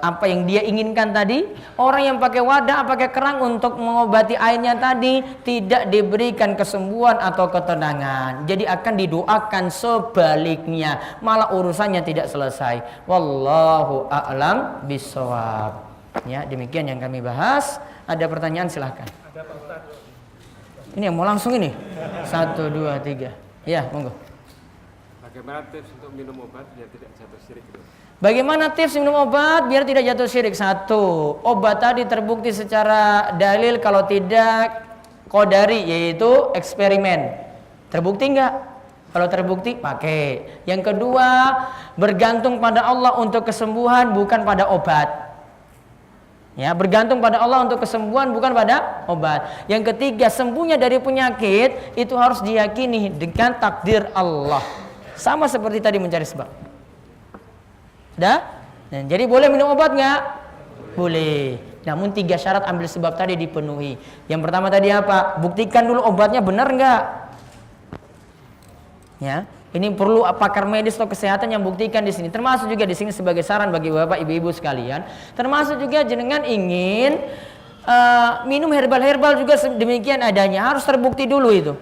apa yang dia inginkan tadi. Orang yang pakai wadah, pakai kerang untuk mengobati ainnya tadi tidak diberikan kesembuhan atau ketenangan. Jadi akan didoakan sebaliknya, malah urusannya tidak selesai. Wallahu a'lam bishawab. Ya, demikian yang kami bahas. Ada pertanyaan silahkan. Ada Pak Ustaz. Ini yang mau langsung ini. 1, 2, 3. Ya, monggo. Bagaimana tips untuk minum obat biar tidak jatuh syirik itu? Bagaimana tips minum obat biar tidak jatuh syirik? 1. Obat tadi terbukti secara dalil, kalau tidak qadari, yaitu eksperimen. Terbukti enggak? Kalau terbukti pakai. Yang kedua, bergantung pada Allah untuk kesembuhan, bukan pada obat. Ya, bergantung pada Allah untuk kesembuhan, bukan pada obat. Yang ketiga, sembuhnya dari penyakit itu harus diyakini dengan takdir Allah. Sama seperti tadi mencari sebab. Dah? Nah, jadi boleh minum obat nggak? Boleh. Namun 3 syarat ambil sebab tadi dipenuhi. Yang pertama tadi apa? Buktikan dulu obatnya benar nggak? Ya, ini perlu pakar medis atau kesehatan yang buktikan di sini. Termasuk juga di sini sebagai saran bagi bapak ibu-ibu sekalian. Termasuk juga jenengan ingin minum herbal-herbal juga demikian adanya, harus terbukti dulu itu.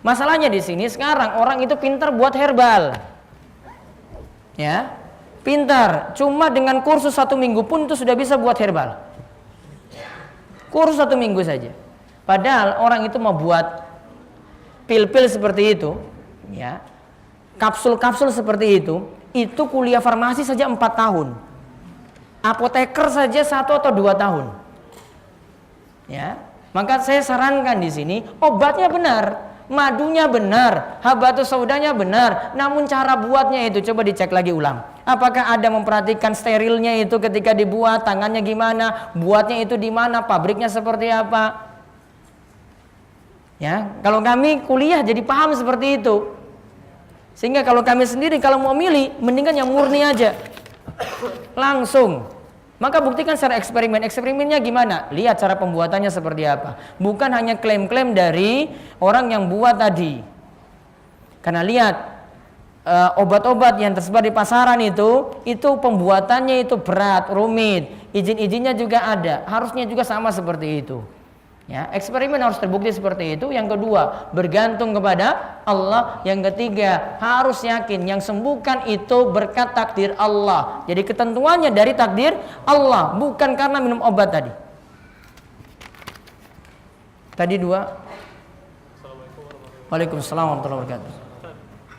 Masalahnya di sini sekarang orang itu pintar buat herbal. Ya, pintar. Cuma dengan kursus 1 minggu pun itu sudah bisa buat herbal. Kursus 1 minggu saja. Padahal orang itu mau buat pil-pil seperti itu, ya, kapsul-kapsul seperti itu kuliah farmasi saja 4 tahun. Apoteker saja 1 atau 2 tahun. Ya, maka saya sarankan di sini obatnya benar. Madunya benar, habatus saudanya benar, namun cara buatnya itu coba dicek lagi ulang. Apakah ada memperhatikan sterilnya itu ketika dibuat, tangannya gimana, buatnya itu di mana, pabriknya seperti apa? Ya, kalau kami kuliah jadi paham seperti itu. Sehingga kalau kami sendiri kalau mau milih, mendingan yang murni aja. Langsung. Maka buktikan secara eksperimen. Eksperimennya gimana? Lihat cara pembuatannya seperti apa. Bukan hanya klaim-klaim dari orang yang buat tadi. Karena lihat obat-obat yang tersebar di pasaran itu pembuatannya itu berat, rumit. Izin-izinnya juga ada. Harusnya juga sama seperti itu. Ya, eksperimen harus terbukti seperti itu. Yang kedua, bergantung kepada Allah. Yang ketiga, harus yakin yang sembuhkan itu berkat takdir Allah. Jadi ketentuannya dari takdir Allah, bukan karena minum obat tadi. Tadi 2. Waalaikumsalam warahmatullahi wabarakatuh.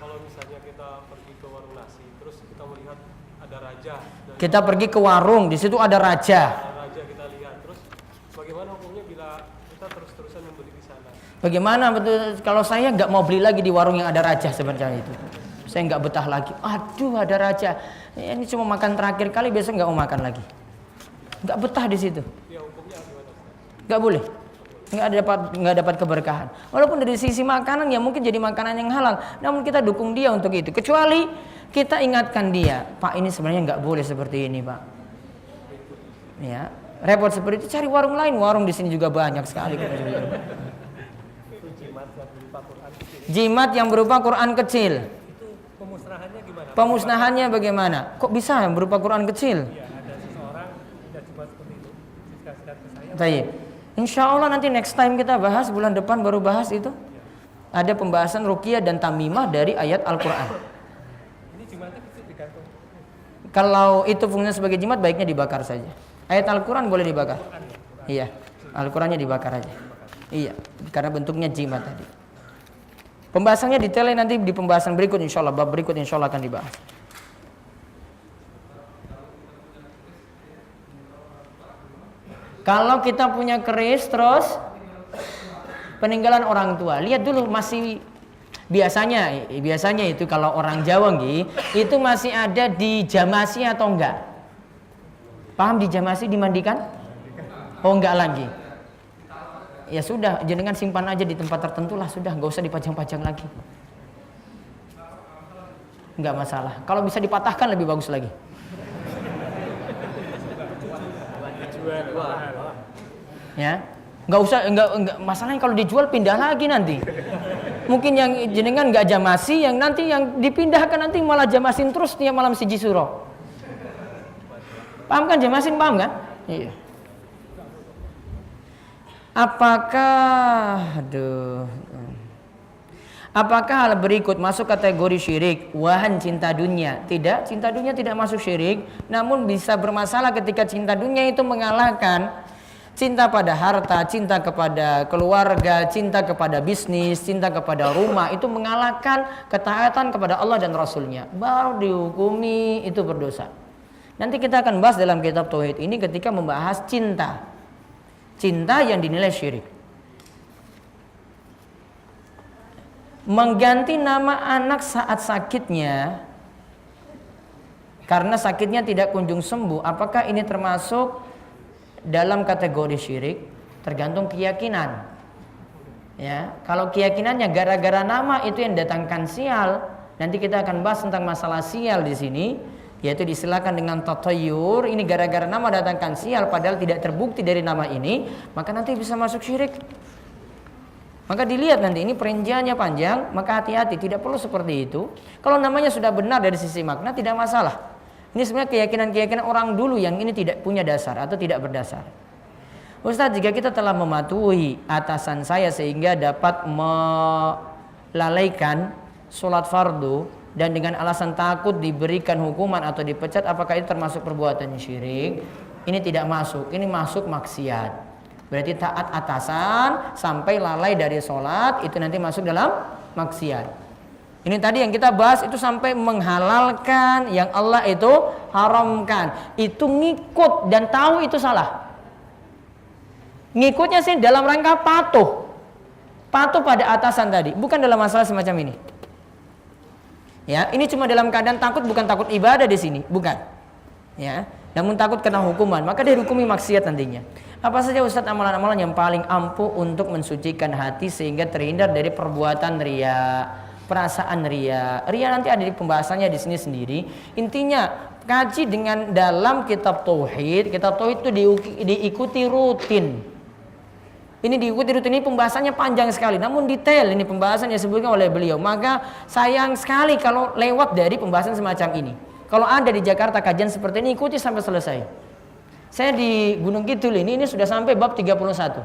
Kalau misalnya kita pergi ke warung nasi, terus kita melihat ada raja. Kita pergi ke warung, di situ ada raja. Kita lihat, terus bagaimana hukumnya bila kita terus-terusan membeli di sana? Bagaimana betul kalau saya nggak mau beli lagi di warung yang ada raja sebenarnya itu. Saya nggak betah lagi. Aduh, ada raja. Ini cuma makan terakhir kali, besok nggak mau makan lagi. Nggak betah di situ. Ya, hukumnya gimana? Nggak boleh. Nggak dapat keberkahan. Walaupun dari sisi makanan ya mungkin jadi makanan yang halal, namun kita dukung dia untuk itu. Kecuali kita ingatkan dia, Pak, ini sebenarnya nggak boleh seperti ini, Pak. Ya. Repot seperti itu, cari warung lain. Warung di sini juga banyak sekali. Jimat yang berupa Quran kecil. Itu pemusnahan Pemusnahannya gimana? Pemusnahannya bagaimana? Kok bisa berupa Quran kecil? Iya, ada seseorang tidak cuma seperti itu. Sikat-sikat ke saya. Baik. Insya Allah nanti next time kita bahas, bulan depan baru bahas itu. Ada pembahasan ruqyah dan tamimah dari ayat Al-Quran. Ini jimatnya bisa digantung. Kalau itu fungsinya sebagai jimat, baiknya dibakar saja. Ayat Al-Quran boleh dibakar. Iya, Al-Qurannya dibakar aja. Iya, karena bentuknya jimat tadi. Pembahasannya detailnya nanti di pembahasan berikut, insya Allah bab berikut insya Allah akan dibahas. Kalau kita punya keris terus peninggalan orang tua, lihat dulu masih biasanya itu kalau orang Jawa itu masih ada di jamasi atau enggak? Paham di jamasi dimandikan? Oh enggak lagi. Ya sudah, jenengan simpan aja di tempat tertentu lah, sudah, nggak usah dipajang-pajang lagi. Nggak masalah. Kalau bisa dipatahkan lebih bagus lagi. Ya, nggak usah, nggak masalahnya kalau dijual pindah lagi nanti. Mungkin yang jenengan nggak jamasi, yang nanti yang dipindahkan nanti malah jamasin terus tiap malam siji suro. Paham kan jamasin, paham kan? Iya. Apakah hal berikut masuk kategori syirik? Wahan cinta dunia. Tidak, cinta dunia tidak masuk syirik, namun bisa bermasalah ketika cinta dunia itu mengalahkan cinta pada harta, cinta kepada keluarga, cinta kepada bisnis, cinta kepada rumah, itu mengalahkan ketaatan kepada Allah dan Rasulnya, baru dihukumi itu berdosa. Nanti kita akan bahas dalam kitab Tauhid ini ketika membahas cinta yang dinilai syirik. Mengganti nama anak saat sakitnya karena sakitnya tidak kunjung sembuh, apakah ini termasuk dalam kategori syirik? Tergantung keyakinan. Ya, kalau keyakinannya gara-gara nama itu yang datangkan sial, nanti kita akan bahas tentang masalah sial di sini, yaitu disilakan dengan tatayur. Ini gara-gara nama datangkan sial padahal tidak terbukti dari nama ini, maka nanti bisa masuk syirik. Maka dilihat nanti ini perinciannya panjang, maka hati-hati, tidak perlu seperti itu. Kalau namanya sudah benar dari sisi makna tidak masalah. Ini sebenarnya keyakinan-keyakinan orang dulu yang ini tidak punya dasar atau tidak berdasar. Ustaz, jika kita telah mematuhi atasan saya sehingga dapat melalaikan sholat fardu dan dengan alasan takut diberikan hukuman atau dipecat, apakah itu termasuk perbuatan syirik? Ini tidak masuk, ini masuk maksiat. Berarti taat atasan sampai lalai dari sholat, itu nanti masuk dalam maksiat. Ini tadi yang kita bahas itu sampai menghalalkan yang Allah itu haramkan. Itu ngikut dan tahu itu salah. Ngikutnya sih dalam rangka patuh. Patuh pada atasan tadi, bukan dalam masalah semacam ini. Ya, ini cuma dalam keadaan takut, bukan takut ibadah di sini, bukan. Ya, namun takut kena hukuman, maka dia hukumi maksiat nantinya. Apa saja Ustaz amalan-amalan yang paling ampuh untuk mensucikan hati sehingga terhindar dari perbuatan riya, perasaan riya? Riya nanti ada di pembahasannya di sini sendiri. Intinya kaji dengan dalam kitab tauhid. Kitab tauhid itu diikuti rutin. Ini diikuti rutin, ini pembahasannya panjang sekali, namun detail ini pembahasannya disebutkan oleh beliau. Maka sayang sekali kalau lewat dari pembahasan semacam ini. Kalau ada di Jakarta kajian seperti ini, ikuti sampai selesai. Saya di Gunung Kidul ini sudah sampai bab 31.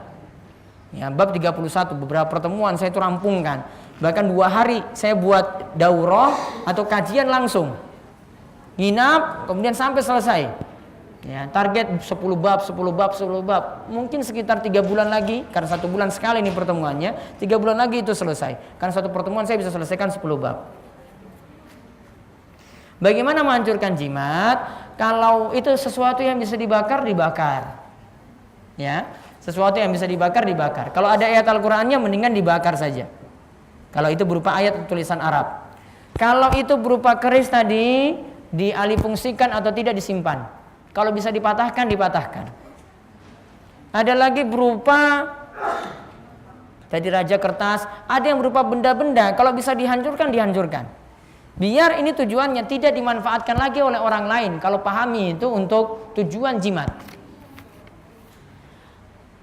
Ya, bab 31 beberapa pertemuan saya itu rampungkan. Bahkan 2 hari saya buat daurah atau kajian langsung. Nginap kemudian sampai selesai. Ya, target 10 bab. Mungkin sekitar 3 bulan lagi, karena 1 bulan sekali ini pertemuannya, 3 bulan lagi itu selesai. Karena satu pertemuan saya bisa selesaikan 10 bab. Bagaimana menghancurkan jimat? Kalau itu sesuatu yang bisa dibakar, dibakar. Ya, sesuatu yang bisa dibakar, dibakar. Kalau ada ayat Al-Qur'annya mendingan dibakar saja. Kalau itu berupa ayat tulisan Arab. Kalau itu berupa keris tadi, dialihfungsikan atau tidak disimpan. Kalau bisa dipatahkan, dipatahkan. Ada lagi berupa tadi raja kertas, ada yang berupa benda-benda, kalau bisa dihancurkan, dihancurkan. Biar ini tujuannya tidak dimanfaatkan lagi oleh orang lain. Kalau pahami itu untuk tujuan jimat.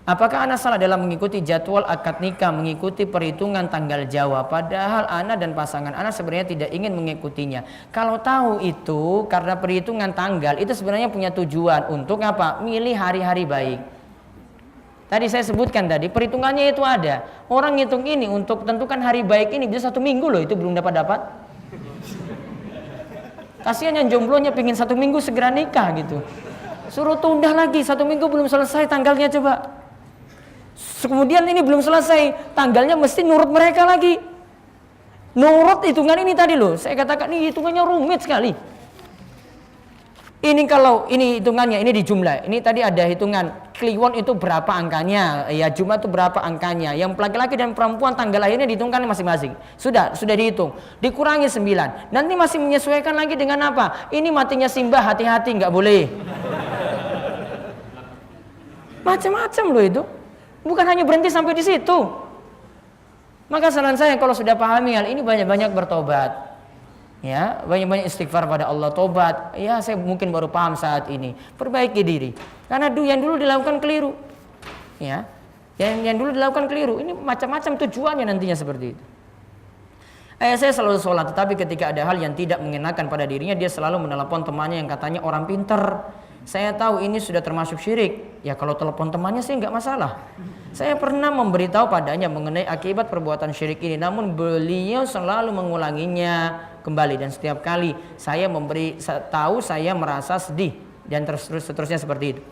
Apakah ana salah dalam mengikuti jadwal akad nikah, mengikuti perhitungan tanggal Jawa, padahal ana dan pasangan ana sebenarnya tidak ingin mengikutinya. Kalau tahu itu karena perhitungan tanggal, itu sebenarnya punya tujuan untuk apa? Milih hari-hari baik. Tadi saya sebutkan tadi, perhitungannya itu ada. Orang ngitung ini untuk tentukan hari baik ini bisa 1 minggu loh, itu belum dapat. Kasihan yang jomblonya pingin 1 minggu segera nikah gitu. Suruh tunda lagi, 1 minggu belum selesai tanggalnya coba. Kemudian ini belum selesai, tanggalnya mesti nurut mereka lagi. Nurut hitungan ini tadi loh, saya katakan ini hitungannya rumit sekali. Ini kalau ini hitungannya, ini dijumlah. Ini tadi ada hitungan kliwon itu berapa angkanya, ya Jumat itu berapa angkanya. Yang laki-laki dan perempuan tanggal lahirnya dihitungkan masing-masing. Sudah dihitung. Dikurangi 9. Nanti masih menyesuaikan lagi dengan apa? Ini matinya Simbah, hati-hati nggak boleh. Macam-macam loh itu. Bukan hanya berhenti sampai di situ. Maka saran saya kalau sudah pahami hal ini banyak-banyak bertobat. Ya, banyak-banyak istighfar pada Allah, tobat. Ya, saya mungkin baru paham saat ini. Perbaiki diri. Karena yang dulu dilakukan keliru. Ya. Yang dulu dilakukan keliru. Ini macam-macam tujuannya nantinya seperti itu. Saya selalu sholat, tetapi ketika ada hal yang tidak mengenakan pada dirinya, dia selalu menelepon temannya yang katanya orang pinter. Saya tahu ini sudah termasuk syirik. Ya kalau telepon temannya sih nggak masalah. Saya pernah memberitahu padanya mengenai akibat perbuatan syirik ini, namun beliau selalu mengulanginya kembali, dan setiap kali saya memberi tahu saya merasa sedih dan seterusnya seperti itu.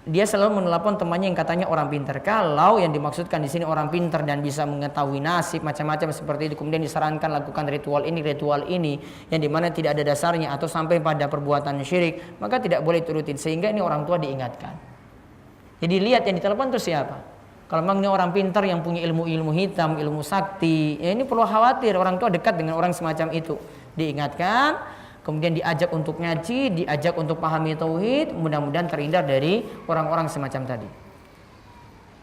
Dia selalu menelepon temannya yang katanya orang pintar. Kalau yang dimaksudkan di sini orang pintar dan bisa mengetahui nasib macam-macam seperti itu, kemudian disarankan lakukan ritual ini yang dimana tidak ada dasarnya atau sampai pada perbuatan syirik, maka tidak boleh turutin, sehingga ini orang tua diingatkan. Jadi lihat yang ditelepon itu siapa. Kalau memang ini orang pintar yang punya ilmu hitam, ilmu sakti, ya ini perlu khawatir orang tua dekat dengan orang semacam itu. Diingatkan, kemudian diajak untuk ngaji, diajak untuk pahami tauhid, mudah-mudahan terhindar dari orang-orang semacam tadi.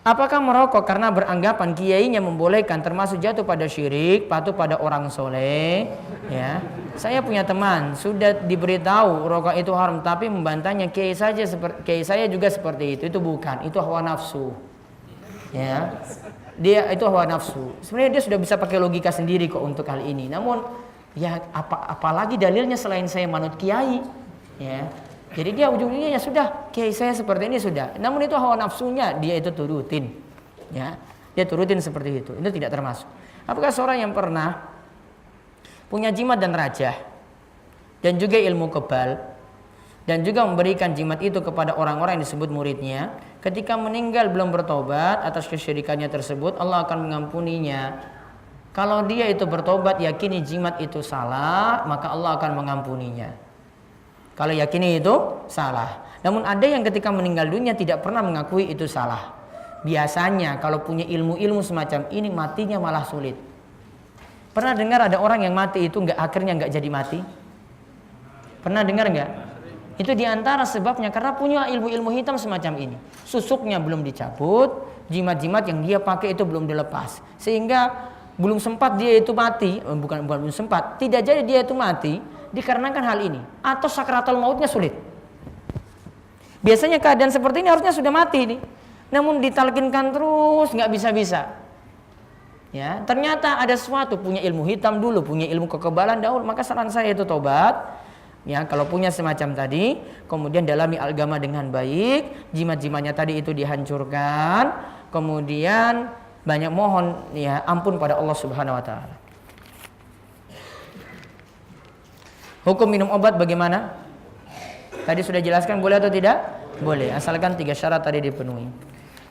Apakah merokok karena beranggapan kiainya membolehkan termasuk jatuh pada syirik, patuh pada orang soleh? Ya, saya punya teman sudah diberitahu rokok itu haram, tapi membantahnya kiai saya juga seperti itu bukan, itu hawa nafsu. Ya, dia itu hawa nafsu. Sebenarnya dia sudah bisa pakai logika sendiri kok untuk hal ini. Namun ya apalagi dalilnya selain saya manut kiai, ya. Jadi dia ujungnya ya sudah kiai saya seperti ini sudah. Namun itu hawa nafsunya dia itu turutin, ya. Dia turutin seperti itu tidak termasuk. Apakah seorang yang pernah punya jimat dan rajah dan juga ilmu kebal dan juga memberikan jimat itu kepada orang-orang yang disebut muridnya, ketika meninggal belum bertobat atas kesyirikannya tersebut, Allah akan mengampuninya. Kalau dia itu bertobat, yakini jimat itu salah, maka Allah akan mengampuninya. Kalau yakini itu salah. Namun ada yang ketika meninggal dunia tidak pernah mengakui itu salah. Biasanya kalau punya ilmu-ilmu semacam ini matinya malah sulit. Pernah dengar ada orang yang mati itu akhirnya nggak jadi mati? Pernah dengar nggak? Itu diantara sebabnya karena punya ilmu-ilmu hitam semacam ini. Susuknya belum dicabut, jimat-jimat yang dia pakai itu belum dilepas, sehingga belum sempat dia itu mati, bukan belum sempat, tidak jadi dia itu mati dikarenakan hal ini, atau sakratul mautnya sulit. Biasanya keadaan seperti ini harusnya sudah mati nih, namun ditalkinkan terus nggak bisa-bisa. Ya, ternyata ada sesuatu, punya ilmu hitam dulu, punya ilmu kekebalan dahulu, maka saran saya itu tobat. Ya, kalau punya semacam tadi, kemudian dalami agama dengan baik, jimat-jimatnya tadi itu dihancurkan, kemudian banyak mohon ya ampun pada Allah Subhanahu wa taala. Hukum minum obat bagaimana? Tadi sudah jelaskan boleh atau tidak? Boleh, asalkan 3 syarat tadi dipenuhi.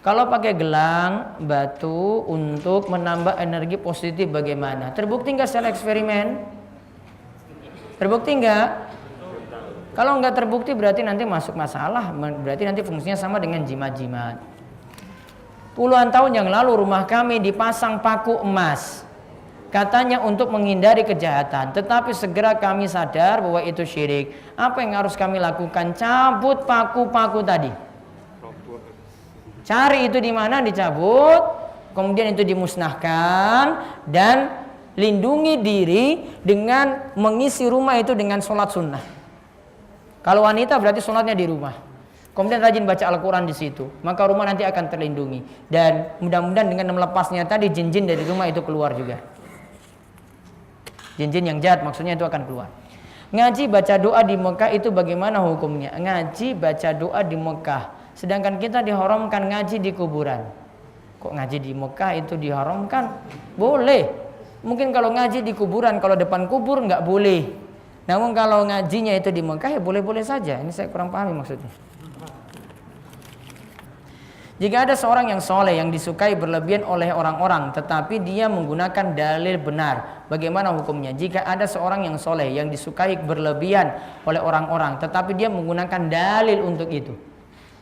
Kalau pakai gelang batu untuk menambah energi positif bagaimana? Terbukti enggak secara eksperimen? Terbukti enggak? Kalau enggak terbukti berarti nanti masuk masalah, berarti nanti fungsinya sama dengan jimat-jimat. Puluhan tahun yang lalu rumah kami dipasang paku emas, katanya untuk menghindari kejahatan, tetapi segera kami sadar bahwa itu syirik. Apa yang harus kami lakukan? Cabut paku-paku tadi. Cari itu di mana, dicabut, kemudian itu dimusnahkan, dan lindungi diri dengan mengisi rumah itu dengan sholat sunnah. Kalau wanita berarti sholatnya di rumah. kemudian rajin baca Al-Quran di situ, maka rumah nanti akan terlindungi. Dan mudah-mudahan dengan melepasnya tadi, jin-jin dari rumah itu keluar juga. Jin-jin yang jahat maksudnya itu akan keluar. Ngaji baca doa di Mekah itu bagaimana hukumnya? Ngaji baca doa di Mekah, sedangkan kita diharamkan ngaji di kuburan. Kok ngaji di Mekah itu diharamkan? Boleh. Mungkin kalau ngaji di kuburan, kalau depan kubur nggak boleh. Namun kalau ngajinya itu di Mekah ya boleh-boleh saja. Ini saya kurang pahami maksudnya. Jika ada seorang yang soleh yang disukai berlebihan oleh orang-orang, tetapi dia menggunakan dalil benar, bagaimana hukumnya? Jika ada seorang yang soleh yang disukai berlebihan oleh orang-orang, tetapi dia menggunakan dalil untuk itu,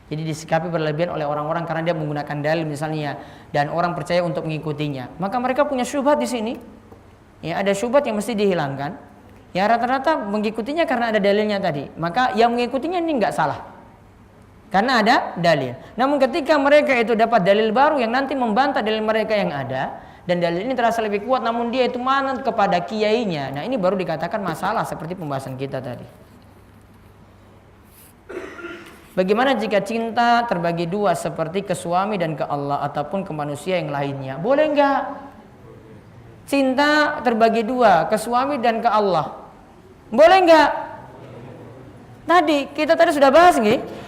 jadi disikapi berlebihan oleh orang-orang karena dia menggunakan dalil misalnya, dan orang percaya untuk mengikutinya, maka mereka punya syubhat di sini. Ya, ada syubhat yang mesti dihilangkan. Ya, rata-rata mengikutinya karena ada dalilnya tadi, maka yang mengikutinya ini nggak salah. Karena ada dalil. Namun ketika mereka itu dapat dalil baru yang nanti membantah dalil mereka yang ada, dan dalil ini terasa lebih kuat, namun dia itu manut kepada kiainya, nah ini baru dikatakan masalah seperti pembahasan kita tadi. Bagaimana jika cinta terbagi dua seperti ke suami dan ke Allah ataupun ke manusia yang lainnya? Boleh enggak? Cinta terbagi dua ke suami dan ke Allah. Boleh enggak? Kita tadi sudah bahas nggih?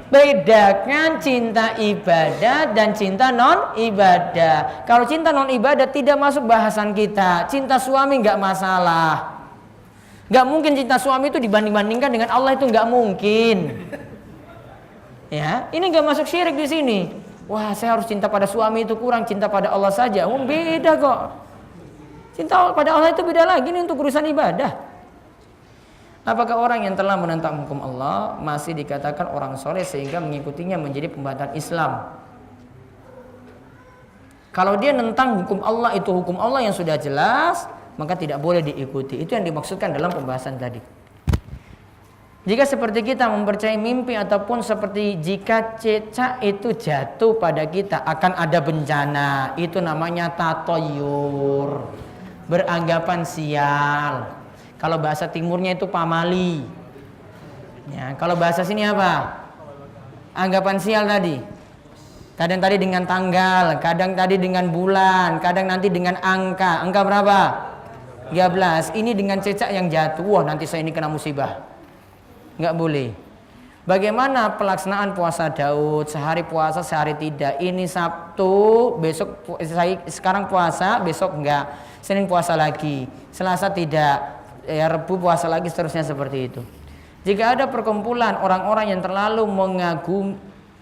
Bedakan cinta ibadah dan cinta non ibadah. Kalau cinta non ibadah tidak masuk bahasan kita. Cinta suami nggak masalah. Nggak mungkin cinta suami itu dibanding-bandingkan dengan Allah, itu nggak mungkin. Ya, ini nggak masuk syirik di sini. Wah, saya harus cinta pada suami itu kurang, cinta pada Allah saja. Beda kok. Cinta pada Allah itu beda lagi nih untuk urusan ibadah. Apakah orang yang telah menentang hukum Allah masih dikatakan orang soleh sehingga mengikutinya menjadi pembantah Islam? Kalau dia nentang hukum Allah, itu hukum Allah yang sudah jelas, maka tidak boleh diikuti. Itu yang dimaksudkan dalam pembahasan tadi. Jika seperti kita mempercayai mimpi ataupun seperti jika cecak itu jatuh pada kita akan ada bencana, itu namanya tatoyur, beranggapan sial. Kalau bahasa timurnya itu pamali. Ya, kalau bahasa sini apa? Anggapan sial tadi. Kadang tadi dengan tanggal, kadang tadi dengan bulan, kadang nanti dengan angka. Angka berapa? 13. Ini dengan cecak yang jatuh. Wah, nanti saya ini kena musibah. Enggak boleh. Bagaimana pelaksanaan puasa Daud? Sehari puasa, sehari tidak. Ini Sabtu, besok sekarang puasa, besok enggak. Senin puasa lagi, Selasa tidak. Ya, Rebu puasa lagi, seterusnya seperti itu. Jika ada perkumpulan orang-orang yang terlalu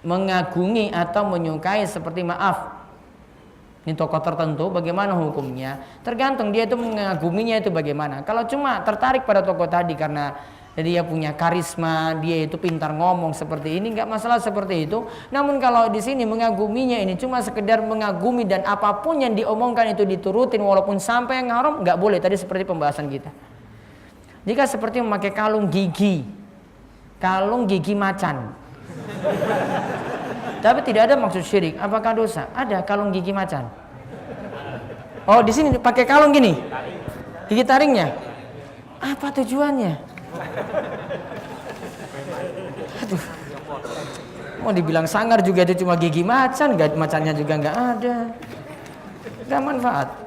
mengagungi atau menyukai seperti ini tokoh tertentu, bagaimana hukumnya? Tergantung dia itu mengaguminya itu bagaimana. Kalau cuma tertarik pada tokoh tadi karena dia punya karisma, dia itu pintar ngomong seperti ini, nggak masalah seperti itu. Namun kalau di sini mengaguminya ini cuma sekedar mengagumi dan apapun yang diomongkan itu diturutin walaupun sampai yang haram, nggak boleh. Tadi seperti pembahasan kita. Jika seperti memakai kalung gigi macan, tapi tidak ada maksud syirik, apakah dosa? Ada kalung gigi macan. Oh, di sini pakai kalung gini, gigi taringnya. Apa tujuannya? Aduh, mau dibilang sangar juga itu cuma gigi macan, macannya juga nggak ada, nggak manfaat.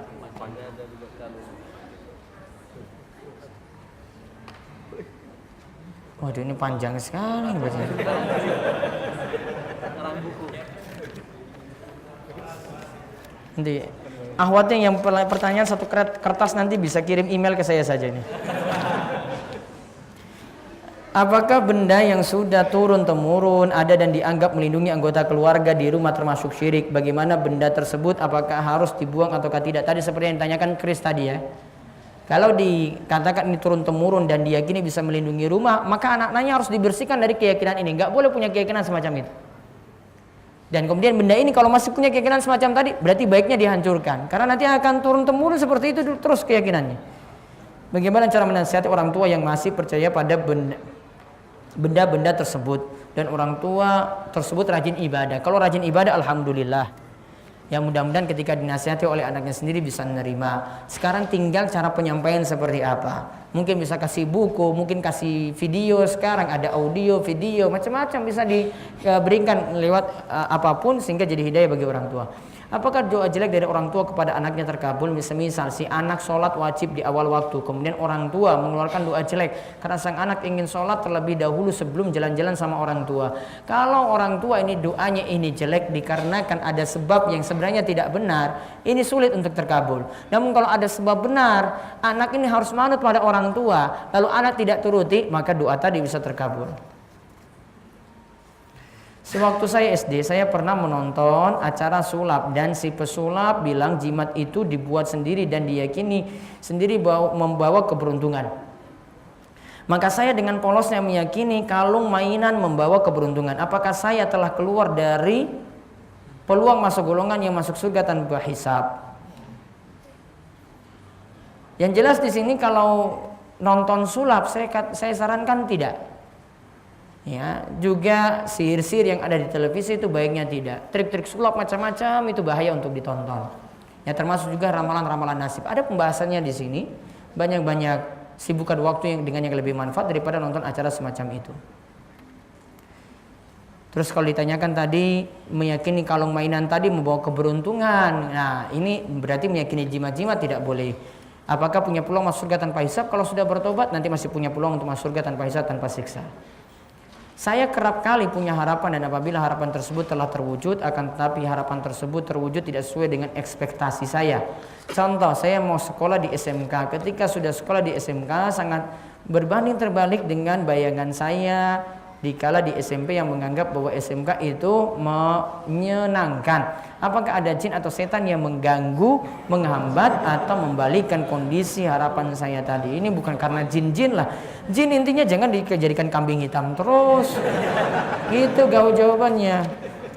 Waduh, ini panjang sekali bacanya. Nanti akhwatnya yang pertanyaan satu kertas nanti bisa kirim email ke saya saja ini. Apakah benda yang sudah turun-temurun ada dan dianggap melindungi anggota keluarga di rumah termasuk syirik? Bagaimana benda tersebut? Apakah harus dibuang ataukah tidak? Tadi seperti yang ditanyakan Chris tadi ya. Kalau dikatakan ini turun-temurun dan diyakini bisa melindungi rumah, maka anak-anaknya harus dibersihkan dari keyakinan ini. Nggak boleh punya keyakinan semacam itu. Dan kemudian benda ini kalau masih punya keyakinan semacam tadi, berarti baiknya dihancurkan. Karena nanti akan turun-temurun seperti itu terus keyakinannya. Bagaimana cara menasihati orang tua yang masih percaya pada benda-benda tersebut dan orang tua tersebut rajin ibadah? Kalau rajin ibadah, alhamdulillah. Ya mudah-mudahan ketika dinasihati oleh anaknya sendiri bisa menerima. Sekarang tinggal cara penyampaian seperti apa. Mungkin bisa kasih buku, mungkin kasih video. Sekarang ada audio, video, macam-macam bisa diberikan lewat apapun sehingga jadi hidayah bagi orang tua. Apakah doa jelek dari orang tua kepada anaknya terkabul? Misal si anak sholat wajib di awal waktu, kemudian orang tua mengeluarkan doa jelek karena sang anak ingin sholat terlebih dahulu sebelum jalan-jalan sama orang tua. Kalau orang tua ini doanya ini jelek dikarenakan ada sebab yang sebenarnya tidak benar, ini sulit untuk terkabul. Namun kalau ada sebab benar, anak ini harus manut pada orang tua, lalu anak tidak turuti, maka doa tadi bisa terkabul. Sewaktu saya SD, saya pernah menonton acara sulap dan si pesulap bilang jimat itu dibuat sendiri dan diyakini sendiri membawa keberuntungan. Maka saya dengan polosnya meyakini kalung mainan membawa keberuntungan. Apakah saya telah keluar dari peluang masuk golongan yang masuk surga tanpa hisab? Yang jelas di sini kalau nonton sulap saya sarankan tidak. Ya, juga sihir-sihir yang ada di televisi itu baiknya tidak. Trik-trik sulap macam-macam itu bahaya untuk ditonton. Ya, termasuk juga ramalan-ramalan nasib. Ada pembahasannya di sini. Banyak-banyak sibukkan waktu dengan yang lebih manfaat daripada nonton acara semacam itu. Terus kalau ditanyakan tadi meyakini kalung mainan tadi membawa keberuntungan. Nah, ini berarti meyakini jimat-jimat tidak boleh. Apakah punya peluang masuk surga tanpa hisab? Kalau sudah bertobat nanti masih punya peluang untuk masuk surga tanpa hisab, tanpa siksa. Saya kerap kali punya harapan dan apabila harapan tersebut telah terwujud, akan tetapi harapan tersebut terwujud tidak sesuai dengan ekspektasi saya. Contoh, saya mau sekolah di SMK. Ketika sudah sekolah di SMK sangat berbanding terbalik dengan bayangan saya dikala di SMP yang menganggap bahwa SMK itu menyenangkan. Apakah ada jin atau setan yang mengganggu, menghambat atau membalikkan kondisi harapan saya tadi? Ini bukan karena jin-jin lah. Jin intinya jangan dijadikan kambing hitam terus. Gitu jawabannya.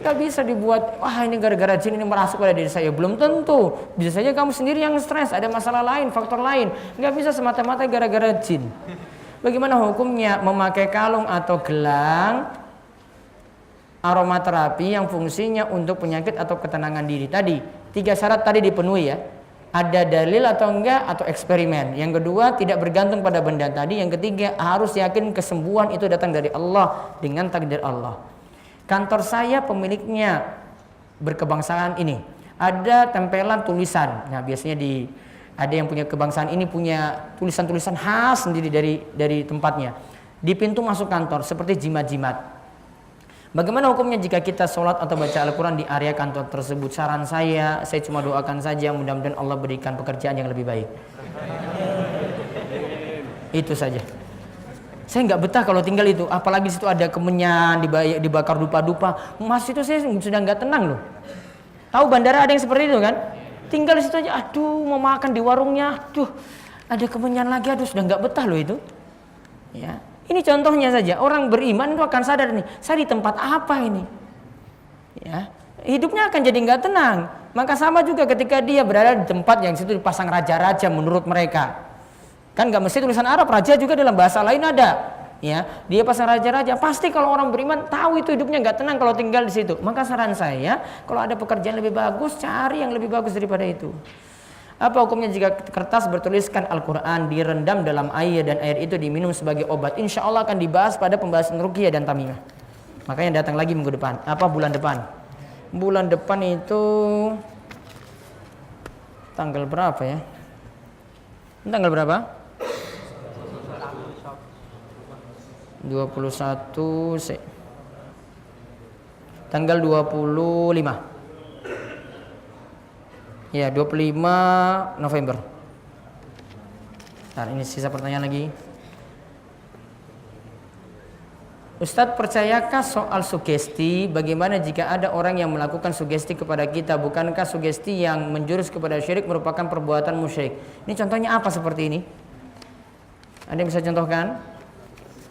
Gak bisa dibuat, wah ini gara-gara jin ini merasuk pada diri saya. Belum tentu. Bisa saja kamu sendiri yang stres, ada masalah lain, faktor lain. Gak bisa semata-mata gara-gara jin. Bagaimana hukumnya memakai kalung atau gelang aromaterapi yang fungsinya untuk penyakit atau ketenangan diri tadi? 3 syarat tadi dipenuhi ya. Ada dalil atau enggak atau eksperimen. Yang kedua tidak bergantung pada benda tadi. Yang ketiga harus yakin kesembuhan itu datang dari Allah dengan takdir Allah. Kantor saya pemiliknya berkebangsaan ini. Ada tempelan tulisan. Nah biasanya ada yang punya kebangsaan ini punya tulisan-tulisan khas sendiri dari tempatnya di pintu masuk kantor seperti jimat-jimat. Bagaimana hukumnya jika kita sholat atau baca Al-Quran di area kantor tersebut? Saran saya cuma doakan saja mudah-mudahan Allah berikan pekerjaan yang lebih baik. Itu saja. Saya nggak betah kalau tinggal itu, apalagi di situ ada kemenyan, dibakar dupa-dupa. Mas itu saya sudah nggak tenang loh. Tahu bandara ada yang seperti itu kan? Tinggal di situ aja, aduh mau makan di warungnya, aduh ada kemenyan lagi, aduh sudah nggak betah loh itu. Ya, ini contohnya saja. Orang beriman itu akan sadar nih, saya di tempat apa ini? Ya, hidupnya akan jadi nggak tenang. Maka sama juga ketika dia berada di tempat yang situ dipasang raja-raja menurut mereka. Kan nggak mesti tulisan Arab, raja juga dalam bahasa lain ada. Ya, dia pasang raja-raja. Pasti kalau orang beriman tahu itu hidupnya nggak tenang kalau tinggal di situ. Maka saran saya, kalau ada pekerjaan lebih bagus, cari yang lebih bagus daripada itu. Apa hukumnya jika kertas bertuliskan Al-Quran direndam dalam air dan air itu diminum sebagai obat? Insya Allah akan dibahas pada pembahasan ruqyah dan tamimah. Makanya datang lagi minggu depan. Apa bulan depan? Bulan depan itu tanggal berapa ya? Tanggal berapa? 21 tanggal 25 ya 25 November. Nah, ini sisa pertanyaan lagi. Ustadz, percayakah soal sugesti? Bagaimana jika ada orang yang melakukan sugesti kepada kita? Bukankah sugesti yang menjurus kepada syirik merupakan perbuatan musyrik? Ini contohnya apa seperti ini? Ada yang bisa contohkan?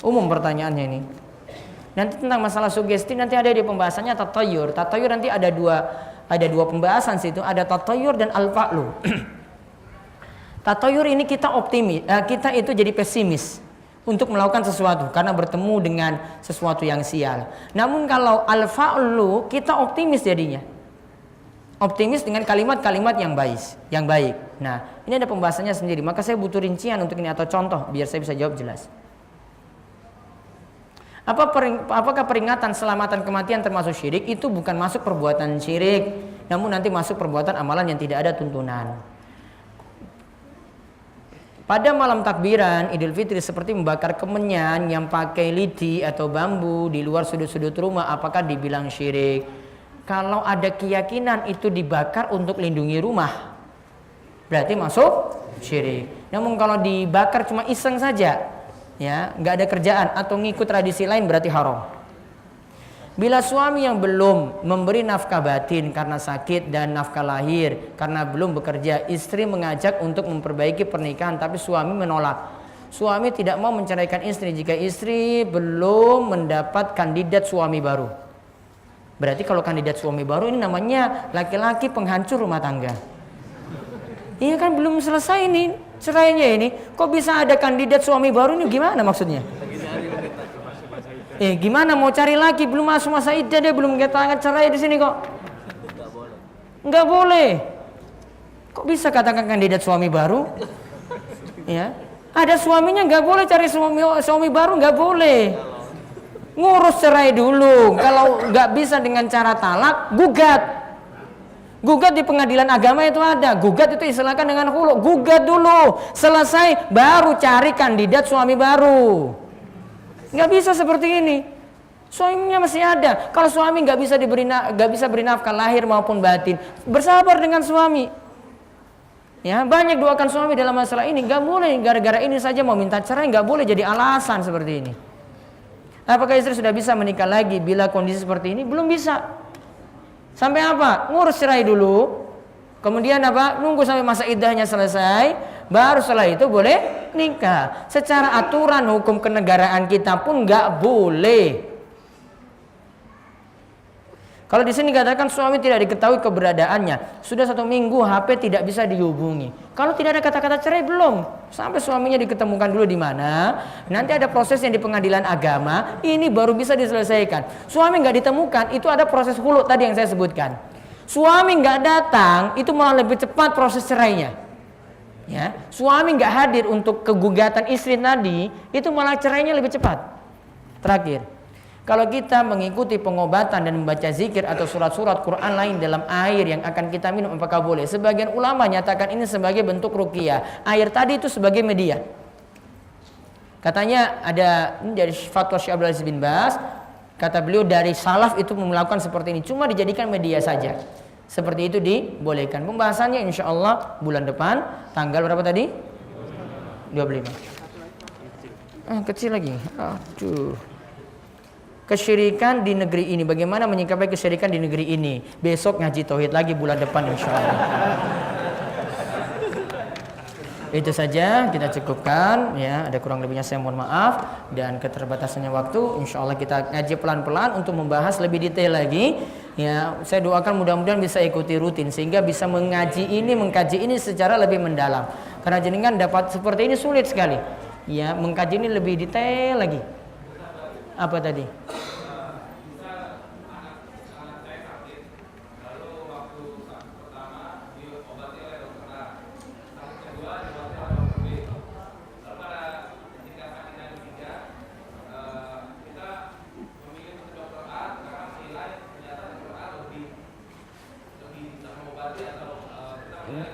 Umum pertanyaannya ini. Nanti tentang masalah sugesti nanti ada di pembahasannya tatayur. Tatayur nanti ada dua pembahasan situ, ada tatayur dan al-fa'lu. Tatayur ini kita optimis, kita itu jadi pesimis untuk melakukan sesuatu karena bertemu dengan sesuatu yang sial. Namun kalau al-fa'lu kita optimis jadinya. Optimis dengan kalimat-kalimat yang baik. Nah, ini ada pembahasannya sendiri. Maka saya butuh rincian untuk ini atau contoh biar saya bisa jawab jelas. Apakah peringatan selamatan kematian termasuk syirik? Itu bukan masuk perbuatan syirik, namun nanti masuk perbuatan amalan yang tidak ada tuntunan. Pada malam takbiran Idul Fitri seperti membakar kemenyan yang pakai lidi atau bambu di luar sudut-sudut rumah, apakah dibilang syirik? Kalau ada keyakinan itu dibakar untuk lindungi rumah, berarti masuk syirik. Namun kalau dibakar cuma iseng saja, ya, nggak ada kerjaan atau ngikut tradisi lain, berarti haram. Bila suami yang belum memberi nafkah batin karena sakit dan nafkah lahir karena belum bekerja, istri mengajak untuk memperbaiki pernikahan tapi suami menolak. Suami tidak mau menceraikan istri jika istri belum mendapat kandidat suami baru. Berarti kalau kandidat suami baru ini namanya laki-laki penghancur rumah tangga. Iya kan belum selesai ini cerainya ini. Kok bisa ada kandidat suami baru ini, gimana maksudnya? Gimana mau cari lagi, belum masuk masa iddah, dia belum katakan cerai di sini kok. Enggak boleh. Kok bisa katakan kandidat suami baru? Ya. Ada suaminya enggak boleh cari suami baru, enggak boleh. Ngurus cerai dulu. Kalau nggak bisa dengan cara talak, gugat di pengadilan agama itu ada. Gugat itu istilahkan dengan khulu. Gugat dulu, selesai baru cari kandidat suami baru. Nggak bisa seperti ini. Suaminya masih ada. Kalau suami nggak bisa beri nafkah lahir maupun batin, bersabar dengan suami. Ya, banyak doakan suami dalam masalah ini. Nggak boleh gara-gara ini saja mau minta cerai, nggak boleh jadi alasan seperti ini. Apakah istri sudah bisa menikah lagi bila kondisi seperti ini? Belum bisa. Sampai apa? Ngurus cerai dulu. Kemudian apa? Nunggu sampai masa iddahnya selesai. Baru setelah itu boleh nikah. Secara aturan hukum kenegaraan kita pun nggak boleh. Kalau di sini katakan suami tidak diketahui keberadaannya, sudah 1 minggu HP tidak bisa dihubungi. Kalau tidak ada kata-kata cerai belum, sampai suaminya diketemukan dulu di mana, nanti ada prosesnya di pengadilan agama, ini baru bisa diselesaikan. Suami nggak ditemukan, itu ada proses hulu tadi yang saya sebutkan. Suami nggak datang, itu malah lebih cepat proses cerainya. Ya, suami nggak hadir untuk kegugatan istri tadi, itu malah cerainya lebih cepat. Terakhir. Kalau kita mengikuti pengobatan dan membaca zikir atau surat-surat Quran lain dalam air yang akan kita minum, apakah boleh? Sebagian ulama nyatakan ini sebagai bentuk ruqyah. Air tadi itu sebagai media. Katanya ada dari fatwa Syekh Abdul Aziz bin Baz, kata beliau dari salaf itu melakukan seperti ini, cuma dijadikan media saja. Seperti itu dibolehkan. Pembahasannya insya Allah bulan depan, tanggal berapa tadi? 25. Kecil lagi. Aduh. Kesyirikan di negeri ini, bagaimana menyikapi kesyirikan di negeri ini? Besok ngaji tauhid lagi bulan depan insyaallah. Itu saja kita cukupkan ya, ada kurang lebihnya saya mohon maaf dan keterbatasannya waktu. Insyaallah kita ngaji pelan-pelan untuk membahas lebih detail lagi ya. Saya doakan mudah-mudahan bisa ikuti rutin sehingga bisa mengkaji ini secara lebih mendalam. Karena jenengan dapat seperti ini sulit sekali. Ya, mengkaji ini lebih detail lagi. Apa tadi?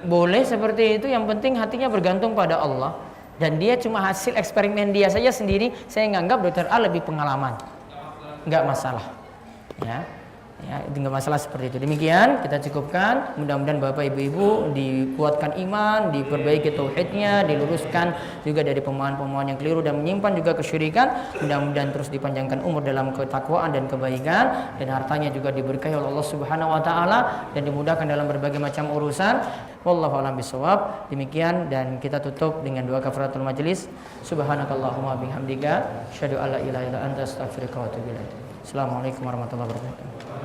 Boleh seperti itu, yang penting hatinya bergantung pada Allah. Dan dia cuma hasil eksperimen dia saja sendiri. Saya nganggap dokter A lebih pengalaman, nggak masalah ya, itu nggak masalah seperti itu. Demikian kita cukupkan. Mudah-mudahan bapak ibu-ibu dikuatkan iman, diperbaiki tauhidnya, diluruskan juga dari pemahaman-pemahaman yang keliru dan menyimpan juga kesyirikan. Mudah-mudahan terus dipanjangkan umur dalam ketakwaan dan kebaikan, dan hartanya juga diberkahi oleh Allah Subhanahu wa taala dan dimudahkan dalam berbagai macam urusan. Wallahu a'lam bishawab. Demikian, dan kita tutup dengan doa kafaratul majelis. Subhanakallahumma bihamdika asyhadu alla ilaha illa anta astaghfiruka wa atubu ilaik. Assalamualaikum warahmatullahi wabarakatuh.